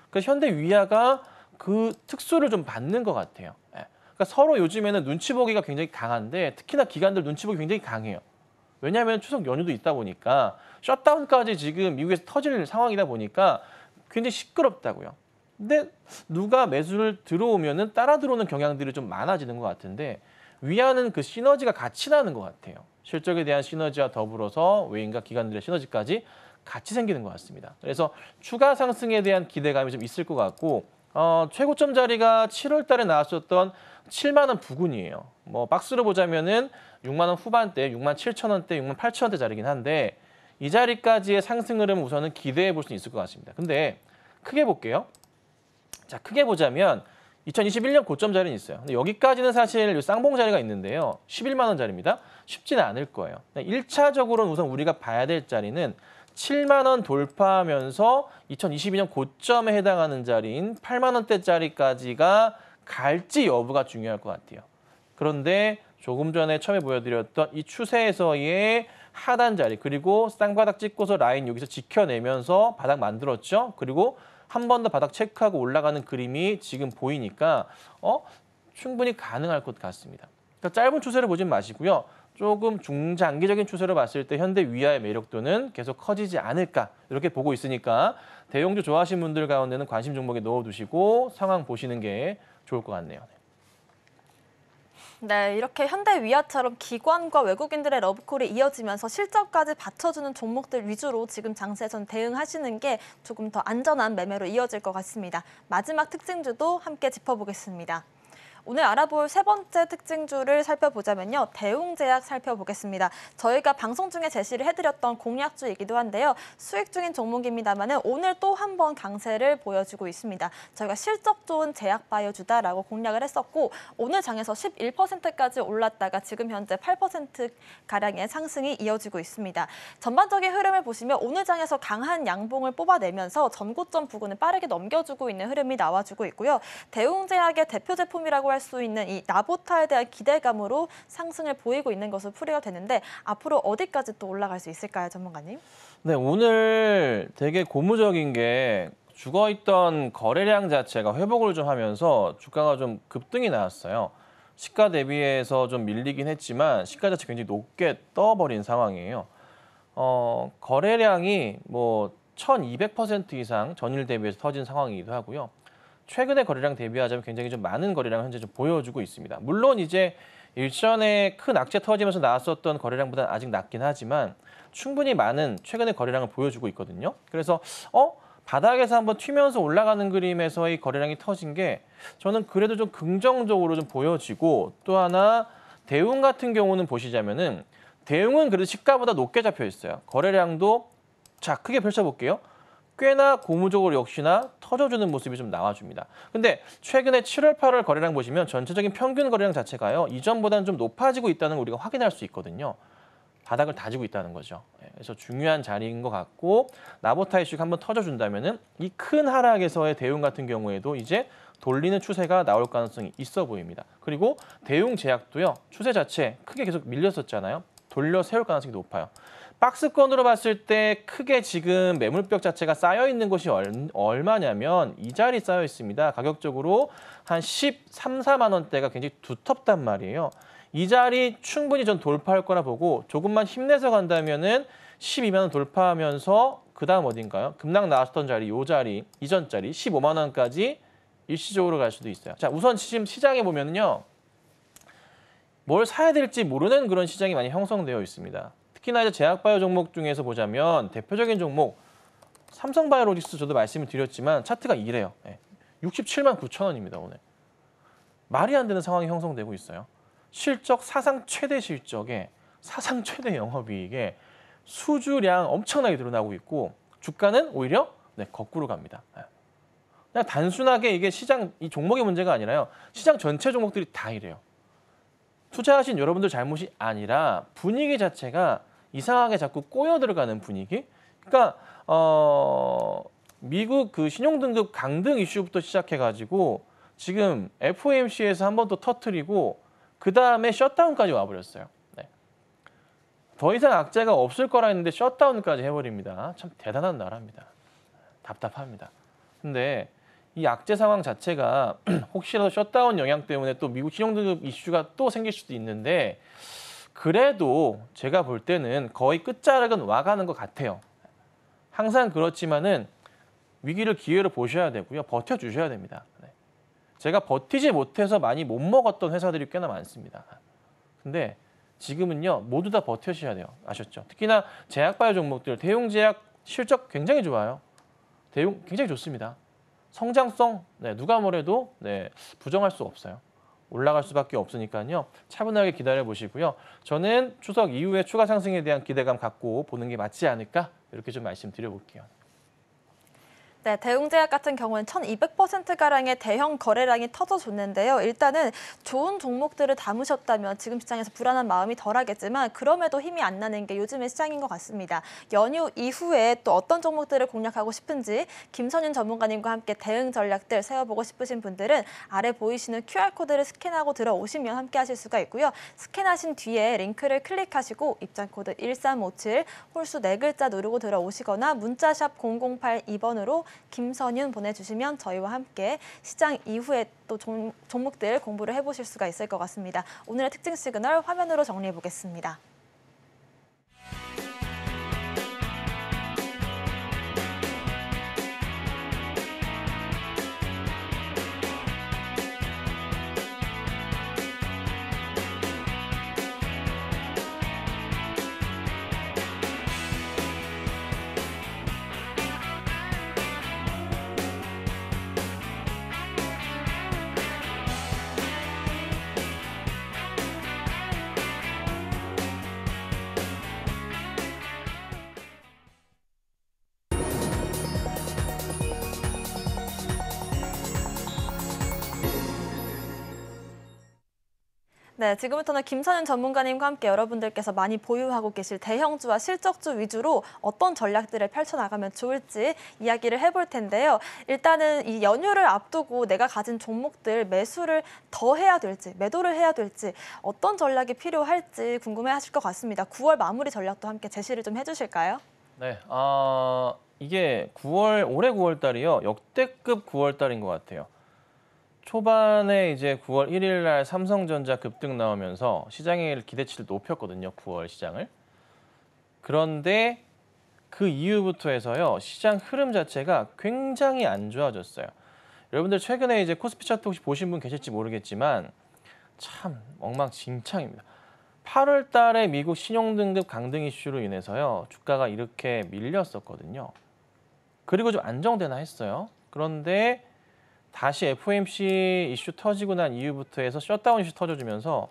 그래서 현대 위아가 그 특수를 좀 받는 것 같아요. 그러니까 서로 요즘에는 눈치 보기가 굉장히 강한데 특히나 기관들 눈치 보기 굉장히 강해요. 왜냐하면 추석 연휴도 있다 보니까 셧다운까지 지금 미국에서 터질 상황이다 보니까 굉장히 시끄럽다고요. 근데 누가 매수를 들어오면은 따라 들어오는 경향들이 좀 많아지는 것 같은데 위안은 그 시너지가 같이 나는 것 같아요. 실적에 대한 시너지와 더불어서 외인과 기관들의 시너지까지 같이 생기는 것 같습니다. 그래서 추가 상승에 대한 기대감이 좀 있을 것 같고 최고점 자리가 7월 달에 나왔었던 7만 원 부근이에요. 뭐 박스로 보자면은 6만 원 후반대, 6만 7천 원대, 6만 8천 원대 자리긴 한데 이 자리까지의 상승 흐름은 우선은 기대해 볼 수 있을 것 같습니다. 근데 크게 볼게요. 자, 크게 보자면 2021년 고점 자리는 있어요. 근데 여기까지는 사실 쌍봉 자리가 있는데요. 11만 원 자리입니다. 쉽지는 않을 거예요. 1차적으로는 우선 우리가 봐야 될 자리는 7만 원 돌파하면서 2022년 고점에 해당하는 자리인 8만 원대짜리까지가 갈지 여부가 중요할 것 같아요. 그런데 조금 전에 처음에 보여드렸던 이 추세에서의 하단 자리 그리고 쌍바닥 찍고서 라인 여기서 지켜내면서 바닥 만들었죠. 그리고 한 번 더 바닥 체크하고 올라가는 그림이 지금 보이니까 충분히 가능할 것 같습니다. 그러니까 짧은 추세를 보진 마시고요. 조금 중장기적인 추세로 봤을 때 현대 위아의 매력도는 계속 커지지 않을까 이렇게 보고 있으니까 대형주 좋아하시는 분들 가운데는 관심 종목에 넣어두시고 상황 보시는 게 좋을 것 같네요. 네, 이렇게 현대 위아처럼 기관과 외국인들의 러브콜이 이어지면서 실적까지 받쳐주는 종목들 위주로 지금 장세에선 대응하시는 게 조금 더 안전한 매매로 이어질 것 같습니다. 마지막 특징주도 함께 짚어보겠습니다. 오늘 알아볼 세 번째 특징주를 살펴보자면요. 대웅제약 살펴보겠습니다. 저희가 방송 중에 제시를 해드렸던 공약주이기도 한데요. 수익 중인 종목입니다만 오늘 또 한 번 강세를 보여주고 있습니다. 저희가 실적 좋은 제약바이오주다라고 공략을 했었고 오늘 장에서 11%까지 올랐다가 지금 현재 8%가량의 상승이 이어지고 있습니다. 전반적인 흐름을 보시면 오늘 장에서 강한 양봉을 뽑아내면서 전고점 부근을 빠르게 넘겨주고 있는 흐름이 나와주고 있고요. 대웅제약의 대표 제품이라고 할 수 있는 이 나보타에 대한 기대감으로 상승을 보이고 있는 것으로 풀이가 되는데 앞으로 어디까지 또 올라갈 수 있을까요, 전문가님? 네, 오늘 되게 고무적인 게 죽어있던 거래량 자체가 회복을 좀 하면서 주가가 좀 급등이 나왔어요. 시가 대비해서 좀 밀리긴 했지만 시가 자체 굉장히 높게 떠버린 상황이에요. 거래량이 뭐 1200% 이상 전일 대비해서 터진 상황이기도 하고요. 최근의 거래량 대비하자면 굉장히 좀 많은 거래량을 현재 좀 보여주고 있습니다. 물론 이제 일전에 큰 악재 터지면서 나왔었던 거래량보다는 아직 낮긴 하지만 충분히 많은 최근의 거래량을 보여주고 있거든요. 그래서 바닥에서 한번 튀면서 올라가는 그림에서의 거래량이 터진 게 저는 그래도 좀 긍정적으로 좀 보여지고 또 하나 대웅 같은 경우는 보시자면은 대웅은 그래도 시가보다 높게 잡혀 있어요. 거래량도 자 크게 펼쳐볼게요. 꽤나 고무적으로 역시나 터져주는 모습이 좀 나와줍니다. 근데 최근에 7월, 8월 거래량 보시면 전체적인 평균 거래량 자체가요. 이전보다는 좀 높아지고 있다는 걸 우리가 확인할 수 있거든요. 바닥을 다지고 있다는 거죠. 그래서 중요한 자리인 것 같고 나보타 이슈가 한번 터져준다면은 이 큰 하락에서의 대웅 같은 경우에도 이제 돌리는 추세가 나올 가능성이 있어 보입니다. 그리고 대웅 제약도요. 추세 자체 크게 계속 밀렸었잖아요. 돌려 세울 가능성이 높아요. 박스권으로 봤을 때 크게 지금 매물벽 자체가 쌓여있는 곳이 얼마냐면 이 자리 쌓여 있습니다. 가격적으로 한 13, 14만 원대가 굉장히 두텁단 말이에요. 이 자리 충분히 전 돌파할 거라 보고 조금만 힘내서 간다면은 12만 원 돌파하면서 그다음 어딘가요? 급락 나왔던 자리, 요 자리, 이전 자리 15만 원까지 일시적으로 갈 수도 있어요. 자, 우선 지금 시장에 보면은요. 뭘 사야 될지 모르는 그런 시장이 많이 형성되어 있습니다. 특히나 이제 제약바이오 종목 중에서 보자면 대표적인 종목 삼성바이오로직스 저도 말씀을 드렸지만 차트가 이래요. 67만 9천 원입니다. 오늘. 말이 안 되는 상황이 형성되고 있어요. 실적 사상 최대 실적에 사상 최대 영업이익에 수주량 엄청나게 늘어나고 있고 주가는 오히려 거꾸로 갑니다. 그냥 단순하게 이게 시장 이 종목의 문제가 아니라요. 시장 전체 종목들이 다 이래요. 투자하신 여러분들 잘못이 아니라 분위기 자체가 이상하게 자꾸 꼬여 들어가는 분위기. 그러니까 미국 그 신용등급 강등 이슈부터 시작해가지고 지금 FOMC에서 한 번 더 터트리고 그 다음에 셧다운까지 와버렸어요. 더 이상 악재가 없을 거라 했는데 셧다운까지 해버립니다. 참 대단한 나라입니다. 답답합니다. 근데 이 악재 상황 자체가 혹시라도 셧다운 영향 때문에 또 미국 신용등급 이슈가 또 생길 수도 있는데 그래도 제가 볼 때는 거의 끝자락은 와가는 것 같아요. 항상 그렇지만은 위기를 기회로 보셔야 되고요. 버텨주셔야 됩니다. 제가 버티지 못해서 많이 못 먹었던 회사들이 꽤나 많습니다. 근데 지금은요. 모두 다 버텨주셔야 돼요. 아셨죠? 특히나 제약바이오 종목들, 대용제약 실적 굉장히 좋아요. 대용 굉장히 좋습니다. 성장성 누가 뭐래도 부정할 수 없어요. 올라갈 수밖에 없으니까요. 차분하게 기다려 보시고요. 저는 추석 이후에 추가 상승에 대한 기대감 갖고 보는 게 맞지 않을까 이렇게 좀 말씀드려 볼게요. 네, 대웅제약 같은 경우는 1200%가량의 대형 거래량이 터져줬는데요. 일단은 좋은 종목들을 담으셨다면 지금 시장에서 불안한 마음이 덜하겠지만 그럼에도 힘이 안 나는 게 요즘의 시장인 것 같습니다. 연휴 이후에 또 어떤 종목들을 공략하고 싶은지 김선윤 전문가님과 함께 대응 전략들 세워보고 싶으신 분들은 아래 보이시는 QR코드를 스캔하고 들어오시면 함께 하실 수가 있고요. 스캔하신 뒤에 링크를 클릭하시고 입장코드 1357, 홀수 4글자 누르고 들어오시거나 문자샵 0082번으로 김선윤 보내주시면 저희와 함께 시장 이후에 또 종목들 공부를 해보실 수가 있을 것 같습니다. 오늘의 특징 시그널 화면으로 정리해 보겠습니다. 네, 지금부터는 김선윤 전문가님과 함께 여러분들께서 많이 보유하고 계실 대형주와 실적주 위주로 어떤 전략들을 펼쳐나가면 좋을지 이야기를 해볼 텐데요. 일단은 이 연휴를 앞두고 내가 가진 종목들 매수를 더 해야 될지, 매도를 해야 될지 어떤 전략이 필요할지 궁금해하실 것 같습니다. 9월 마무리 전략도 함께 제시를 좀 해주실까요? 네, 이게 올해 9월 달이요. 역대급 9월 달인 것 같아요. 초반에 이제 9월 1일 날 삼성전자 급등 나오면서 시장의 기대치를 높였거든요. 9월 시장을. 그런데 그 이후부터 해서요. 시장 흐름 자체가 굉장히 안 좋아졌어요. 여러분들 최근에 이제 코스피 차트 혹시 보신 분 계실지 모르겠지만 참 엉망진창입니다. 8월 달에 미국 신용등급 강등 이슈로 인해서요. 주가가 이렇게 밀렸었거든요. 그리고 좀 안정되나 했어요. 그런데 다시 FOMC 이슈 터지고 난 이후부터 해서 셧다운 이슈 터져주면서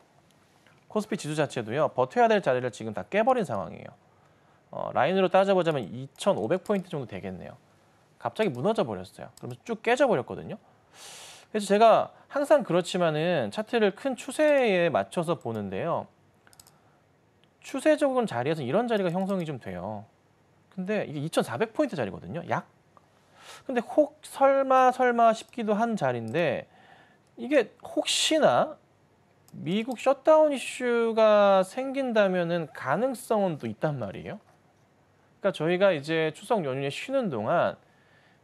코스피 지수 자체도요. 버텨야 될 자리를 지금 다 깨버린 상황이에요. 라인으로 따져보자면 2,500포인트 정도 되겠네요. 갑자기 무너져 버렸어요. 그러면서 쭉 깨져버렸거든요. 그래서 제가 항상 그렇지만은 차트를 큰 추세에 맞춰서 보는데요. 추세적인 자리에서 이런 자리가 형성이 좀 돼요. 근데 이게 2,400포인트 자리거든요. 약. 근데 설마 싶기도 한 자리인데 이게 혹시나 미국 셧다운 이슈가 생긴다면은 가능성은 또 있단 말이에요. 그러니까 저희가 이제 추석 연휴에 쉬는 동안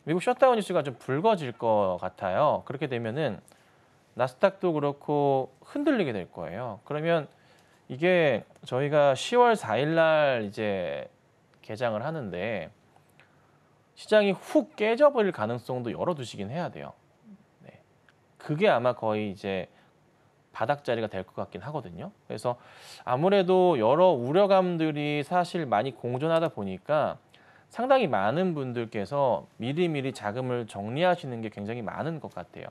미국 셧다운 이슈가 좀 불거질 것 같아요. 그렇게 되면은 나스닥도 그렇고 흔들리게 될 거예요. 그러면 이게 저희가 10월 4일 날 이제 개장을 하는데 시장이 훅 깨져버릴 가능성도 열어두시긴 해야 돼요. 네. 그게 아마 거의 이제 바닥자리가 될 것 같긴 하거든요. 그래서 아무래도 여러 우려감들이 사실 많이 공존하다 보니까 상당히 많은 분들께서 미리미리 자금을 정리하시는 게 굉장히 많은 것 같아요.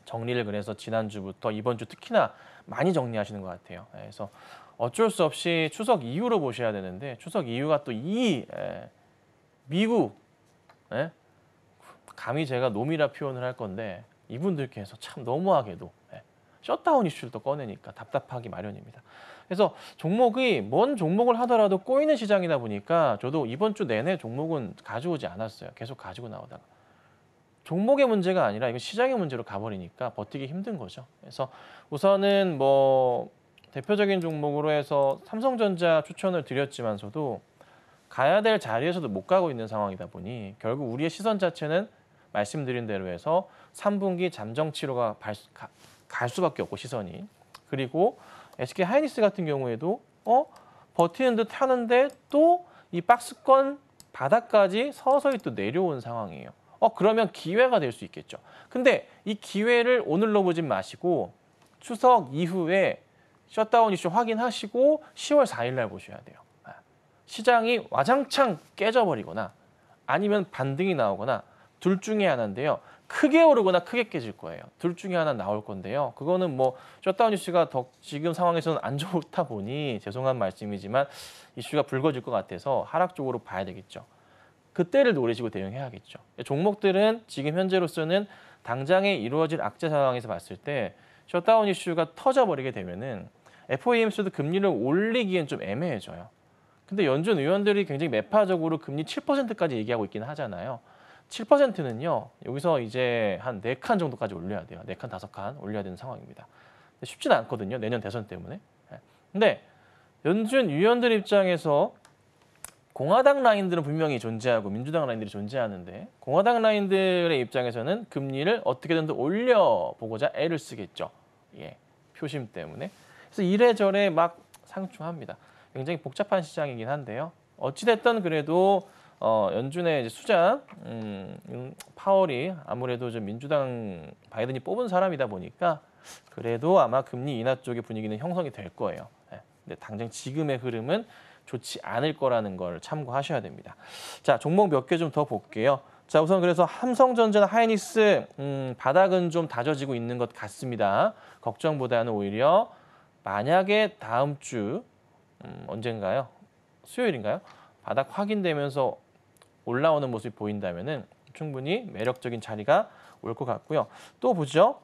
정리를 그래서 지난주부터 이번 주 특히나 많이 정리하시는 것 같아요. 그래서 어쩔 수 없이 추석 이후로 보셔야 되는데 추석 이후가 또 미국 감히 제가 놈이라 표현을 할 건데 이분들께서 참 너무하게도 셧다운 이슈를 또 꺼내니까 답답하기 마련입니다. 그래서 종목이 뭔 종목을 하더라도 꼬이는 시장이다 보니까 저도 이번 주 내내 종목은 가져오지 않았어요. 계속 가지고 나오다가. 종목의 문제가 아니라 이거 시장의 문제로 가버리니까 버티기 힘든 거죠. 그래서 우선은 뭐 대표적인 종목으로 해서 삼성전자 추천을 드렸지만서도 가야 될 자리에서도 못 가고 있는 상황이다 보니 결국 우리의 시선 자체는 말씀드린 대로 해서 3분기 잠정 치료가 갈 수밖에 없고 시선이. 그리고 SK 하이닉스 같은 경우에도 버티는 듯 하는데 또 이 박스권 바닥까지 서서히 또 내려온 상황이에요. 그러면 기회가 될 수 있겠죠. 근데 이 기회를 오늘로 보진 마시고 추석 이후에 셧다운 이슈 확인하시고 10월 4일 날 보셔야 돼요. 시장이 와장창 깨져버리거나 아니면 반등이 나오거나 둘 중에 하나인데요. 크게 오르거나 크게 깨질 거예요. 둘 중에 하나 나올 건데요. 그거는 뭐 셧다운 이슈가 더 지금 상황에서는 안 좋다 보니 죄송한 말씀이지만 이슈가 불거질 것 같아서 하락 쪽으로 봐야 되겠죠. 그때를 노리시고 대응해야겠죠. 종목들은 지금 현재로서는 당장에 이루어질 악재 상황에서 봤을 때 셧다운 이슈가 터져버리게 되면은 FOMC도 금리를 올리기엔 좀 애매해져요. 근데 연준 의원들이 굉장히 매파적으로 금리 7%까지 얘기하고 있긴 하잖아요. 7%는요. 여기서 이제 한 4칸 정도까지 올려야 돼요. 4칸, 5칸 올려야 되는 상황입니다. 쉽지는 않거든요. 내년 대선 때문에. 근데 연준 위원들 입장에서 공화당 라인들은 분명히 존재하고 민주당 라인들이 존재하는데 공화당 라인들의 입장에서는 금리를 어떻게든 더 올려보고자 애를 쓰겠죠. 표심 때문에. 그래서 이래저래 막 상충합니다. 굉장히 복잡한 시장이긴 한데요. 어찌됐든 그래도 연준의 이제 수장 파월이 아무래도 좀 민주당 바이든이 뽑은 사람이다 보니까 그래도 아마 금리 인하 쪽의 분위기는 형성이 될 거예요. 근데 당장 지금의 흐름은 좋지 않을 거라는 걸 참고하셔야 됩니다. 자, 종목 몇 개 좀 더 볼게요. 자, 우선 그래서 삼성전자나 하이닉스 바닥은 좀 다져지고 있는 것 같습니다. 걱정보다는 오히려 만약에 다음 주 언젠가요? 수요일인가요? 바닥 확인되면서 올라오는 모습이 보인다면은 충분히 매력적인 자리가 올 것 같고요. 또 보죠.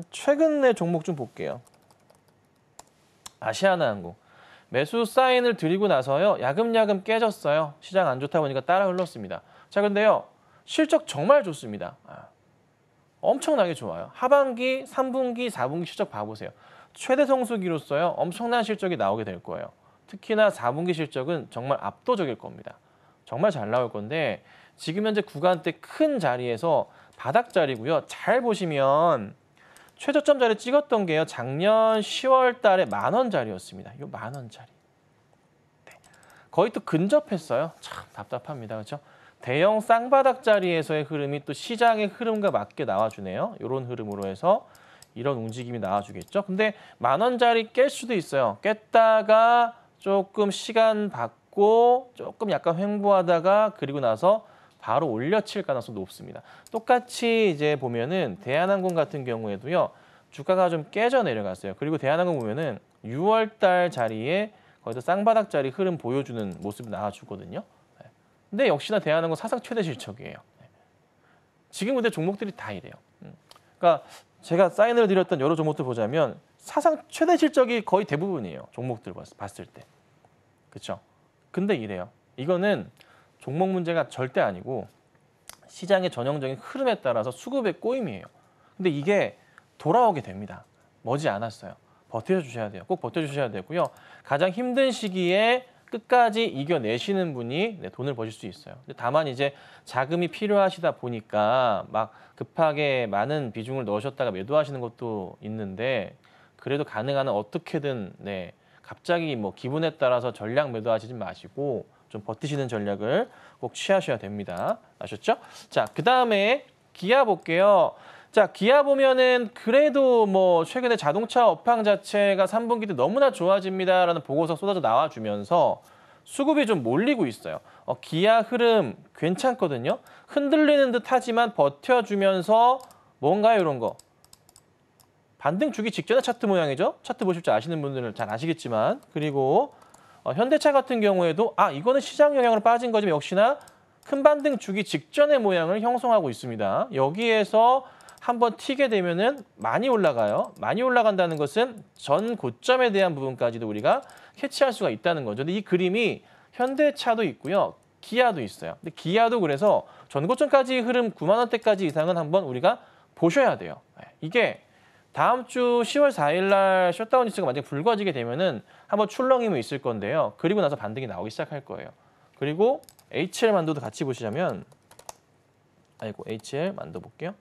최근의 종목 좀 볼게요. 아시아나항공. 매수 사인을 드리고 나서요. 야금야금 깨졌어요. 시장 안 좋다 보니까 따라 흘렀습니다. 자, 근데요. 실적 정말 좋습니다. 엄청나게 좋아요. 하반기, 3분기, 4분기 실적 봐보세요. 최대 성수기로서요. 엄청난 실적이 나오게 될 거예요. 특히나 4분기 실적은 정말 압도적일 겁니다. 정말 잘 나올 건데 지금 현재 구간대 큰 자리에서 바닥 자리고요. 잘 보시면 최저점 자리 찍었던 게요. 작년 10월 달에 10,000원 자리였습니다. 이 10,000원 자리. 네. 거의 또 근접했어요. 참 답답합니다. 그렇죠? 대형 쌍바닥 자리에서의 흐름이 또 시장의 흐름과 맞게 나와주네요. 이런 흐름으로 해서 이런 움직임이 나와주겠죠. 근데 10,000원 자리 깰 수도 있어요. 깼다가 조금 시간 받고 조금 약간 횡보하다가 그리고 나서 바로 올려칠 가능성이 높습니다. 똑같이 이제 보면은 대한항공 같은 경우에도요. 주가가 좀 깨져 내려갔어요. 그리고 대한항공 보면은 6월 달 자리에 거의 다 쌍바닥 자리 흐름 보여주는 모습이 나와주거든요. 근데 역시나 대한항공 사상 최대 실적이에요. 지금 근데 종목들이 다 이래요. 그러니까 제가 사인을 드렸던 여러 종목들 보자면 사상 최대 실적이 거의 대부분이에요. 종목들 봤을 때. 그렇죠? 근데 이래요. 이거는 종목 문제가 절대 아니고 시장의 전형적인 흐름에 따라서 수급의 꼬임이에요. 근데 이게 돌아오게 됩니다. 머지 않았어요. 버텨주셔야 돼요. 꼭 버텨주셔야 되고요. 가장 힘든 시기에 끝까지 이겨내시는 분이 돈을 버실 수 있어요. 근데 다만 이제 자금이 필요하시다 보니까 막 급하게 많은 비중을 넣으셨다가 매도하시는 것도 있는데 그래도 가능한 한 어떻게든 갑자기 뭐 기분에 따라서 전량 매도하시지 마시고 좀 버티시는 전략을 꼭 취하셔야 됩니다. 아셨죠? 자, 그다음에 기아 볼게요. 자, 기아 보면은 그래도 뭐 최근에 자동차 업황 자체가 3분기 때 너무나 좋아집니다라는 보고서 쏟아져 나와주면서 수급이 좀 몰리고 있어요. 기아 흐름 괜찮거든요. 흔들리는 듯 하지만 버텨주면서 뭔가요, 이런 거. 반등 주기 직전의 차트 모양이죠. 차트 보실 줄 아시는 분들은 잘 아시겠지만. 그리고 현대차 같은 경우에도 이거는 시장 영향으로 빠진 거지만 역시나 큰 반등 주기 직전의 모양을 형성하고 있습니다. 여기에서 한번 튀게 되면은 많이 올라가요. 많이 올라간다는 것은 전 고점에 대한 부분까지도 우리가 캐치할 수가 있다는 거죠. 근데 이 그림이 현대차도 있고요. 기아도 있어요. 근데 기아도 그래서 전 고점까지 흐름 9만 원대까지 이상은 한번 우리가 보셔야 돼요. 이게 다음 주 10월 4일 날 셧다운 뉴스가 만약에 불거지게 되면은 한번 출렁임이 있을 건데요. 그리고 나서 반등이 나오기 시작할 거예요. 그리고 HL 만도도 같이 보시자면 HL 만도 볼게요.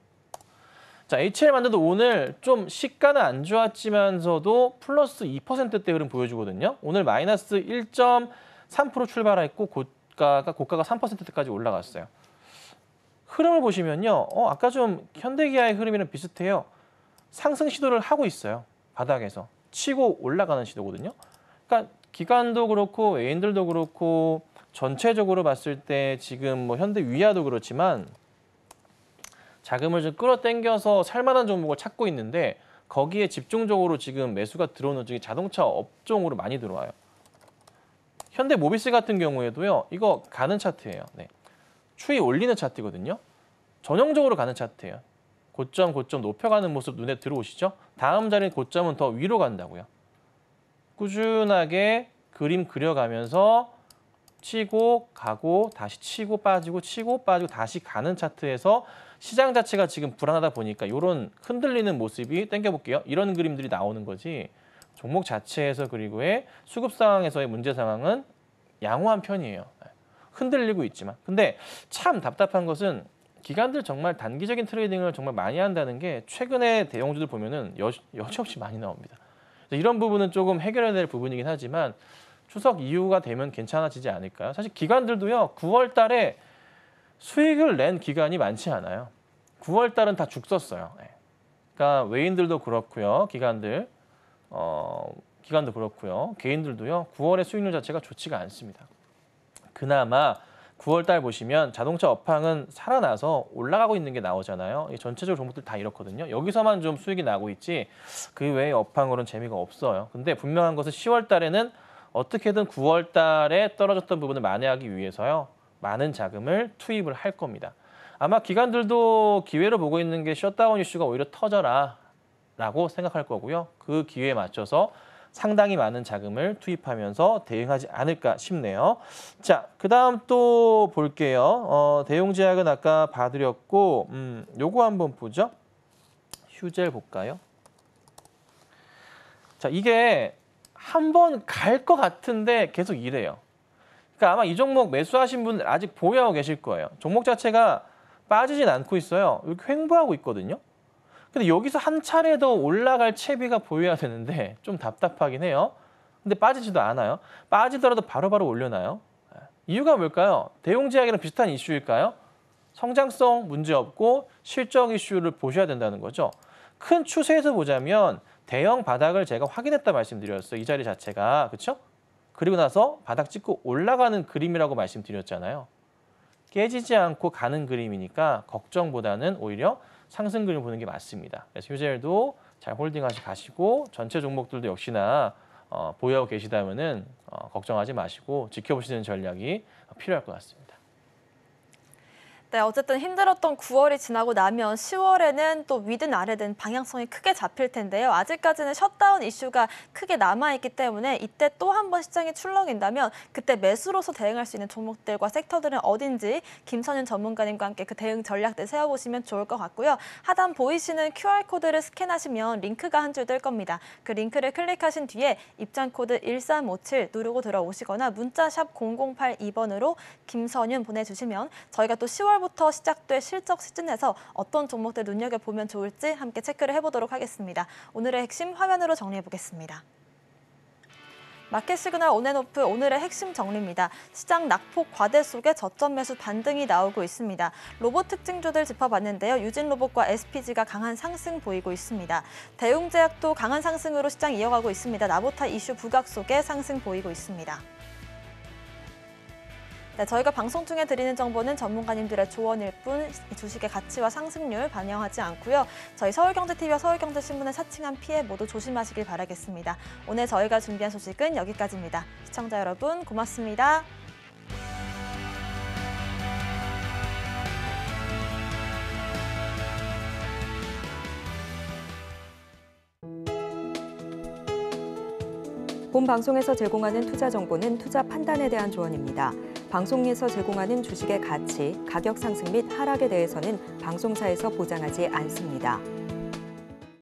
자, HL 만도도 오늘 좀 시가는 안 좋았지만서도 플러스 2%대 흐름 보여주거든요. 오늘 마이너스 1.3% 출발했고 고가가 3%대까지 올라갔어요. 흐름을 보시면요. 아까 좀 현대기아의 흐름이랑 비슷해요. 상승 시도를 하고 있어요. 바닥에서. 치고 올라가는 시도거든요. 그러니까 기관도 그렇고 외인들도 그렇고 전체적으로 봤을 때 지금 뭐 현대 위아도 그렇지만 자금을 좀 끌어당겨서 살만한 종목을 찾고 있는데 거기에 집중적으로 지금 매수가 들어오는 쪽이 자동차 업종으로 많이 들어와요. 현대 모비스 같은 경우에도요. 이거 가는 차트예요. 네. 추이 올리는 차트거든요. 전형적으로 가는 차트예요. 고점 높여가는 모습 눈에 들어오시죠? 다음 자리 고점은 더 위로 간다고요. 꾸준하게 그림 그려가면서 치고 가고 다시 치고 빠지고 다시 가는 차트에서 시장 자체가 지금 불안하다 보니까 이런 흔들리는 모습이 당겨볼게요. 이런 그림들이 나오는 거지 종목 자체에서 그리고의 수급 상황에서의 문제 상황은 양호한 편이에요. 흔들리고 있지만. 근데 참 답답한 것은 기관들 정말 단기적인 트레이딩을 정말 많이 한다는 게 최근에 대형주들 보면은 여지없이 많이 나옵니다. 이런 부분은 조금 해결해야 될 부분이긴 하지만 추석 이후가 되면 괜찮아지지 않을까요? 사실 기관들도요. 9월 달에 수익을 낸 기관이 많지 않아요. 9월 달은 다 죽 썼어요. 그러니까 외인들도 그렇고요. 기관도 그렇고요. 개인들도요. 9월의 수익률 자체가 좋지가 않습니다. 그나마 9월 달 보시면 자동차 업황은 살아나서 올라가고 있는 게 나오잖아요. 전체적으로 종목들 다 이렇거든요. 여기서만 좀 수익이 나고 있지 그 외의 업황으로는 재미가 없어요. 근데 분명한 것은 10월 달에는 어떻게든 9월 달에 떨어졌던 부분을 만회하기 위해서요. 많은 자금을 투입을 할 겁니다. 아마 기관들도 기회로 보고 있는 게 셧다운 이슈가 오히려 터져라 라고 생각할 거고요. 그 기회에 맞춰서 상당히 많은 자금을 투입하면서 대응하지 않을까 싶네요. 자, 그다음 또 볼게요. 대용제약은 아까 봐드렸고 요거 한번 보죠. 휴젤 볼까요? 자, 이게 한번 갈 것 같은데 계속 이래요. 그러니까 아마 이 종목 매수하신 분들 아직 보유하고 계실 거예요. 종목 자체가 빠지진 않고 있어요. 이렇게 횡보하고 있거든요. 근데 여기서 한 차례 더 올라갈 채비가 보여야 되는데 좀 답답하긴 해요. 근데 빠지지도 않아요. 빠지더라도 바로바로 올려놔요. 이유가 뭘까요? 대용제약이랑 비슷한 이슈일까요? 성장성 문제 없고 실적 이슈를 보셔야 된다는 거죠. 큰 추세에서 보자면 대형 바닥을 제가 확인했다 말씀드렸어요. 이 자리 자체가. 그렇죠? 그리고 나서 바닥 찍고 올라가는 그림이라고 말씀드렸잖아요. 깨지지 않고 가는 그림이니까 걱정보다는 오히려 상승 그림 보는 게 맞습니다. 그래서 휴젤도 잘 홀딩하시 가시고 전체 종목들도 역시나 보유하고 계시다면은 걱정하지 마시고 지켜보시는 전략이 필요할 것 같습니다. 네, 어쨌든 힘들었던 9월이 지나고 나면 10월에는 또 위든 아래든 방향성이 크게 잡힐 텐데요. 아직까지는 셧다운 이슈가 크게 남아있기 때문에 이때 또 한 번 시장이 출렁인다면 그때 매수로서 대응할 수 있는 종목들과 섹터들은 어딘지 김선윤 전문가님과 함께 그 대응 전략들 세워보시면 좋을 것 같고요. 하단 보이시는 QR코드를 스캔하시면 링크가 한 줄 뜰 겁니다. 그 링크를 클릭하신 뒤에 입장코드 1357 누르고 들어오시거나 문자샵 0082번으로 김선윤 보내주시면 저희가 또 10월 부터 시작될 실적 시즌에서 어떤 종목들 눈여겨보면 좋을지 함께 체크를 해보도록 하겠습니다. 오늘의 핵심 화면으로 정리해보겠습니다. 마켓 시그널 온앤오프 오늘의 핵심 정리입니다. 시장 낙폭 과대 속에 저점 매수 반등이 나오고 있습니다. 로봇 특징주들 짚어봤는데요. 유진로봇과 SPG가 강한 상승 보이고 있습니다. 대웅제약도 강한 상승으로 시장 이어가고 있습니다. 나보타 이슈 부각 속에 상승 보이고 있습니다. 네, 저희가 방송 중에 드리는 정보는 전문가님들의 조언일 뿐 주식의 가치와 상승률 반영하지 않고요. 저희 서울경제TV와 서울경제신문의 사칭한 피해 모두 조심하시길 바라겠습니다. 오늘 저희가 준비한 소식은 여기까지입니다. 시청자 여러분 고맙습니다. 본 방송에서 제공하는 투자 정보는 투자 판단에 대한 조언입니다. 방송에서 제공하는 주식의 가치, 가격 상승 및 하락에 대해서는 방송사에서 보장하지 않습니다.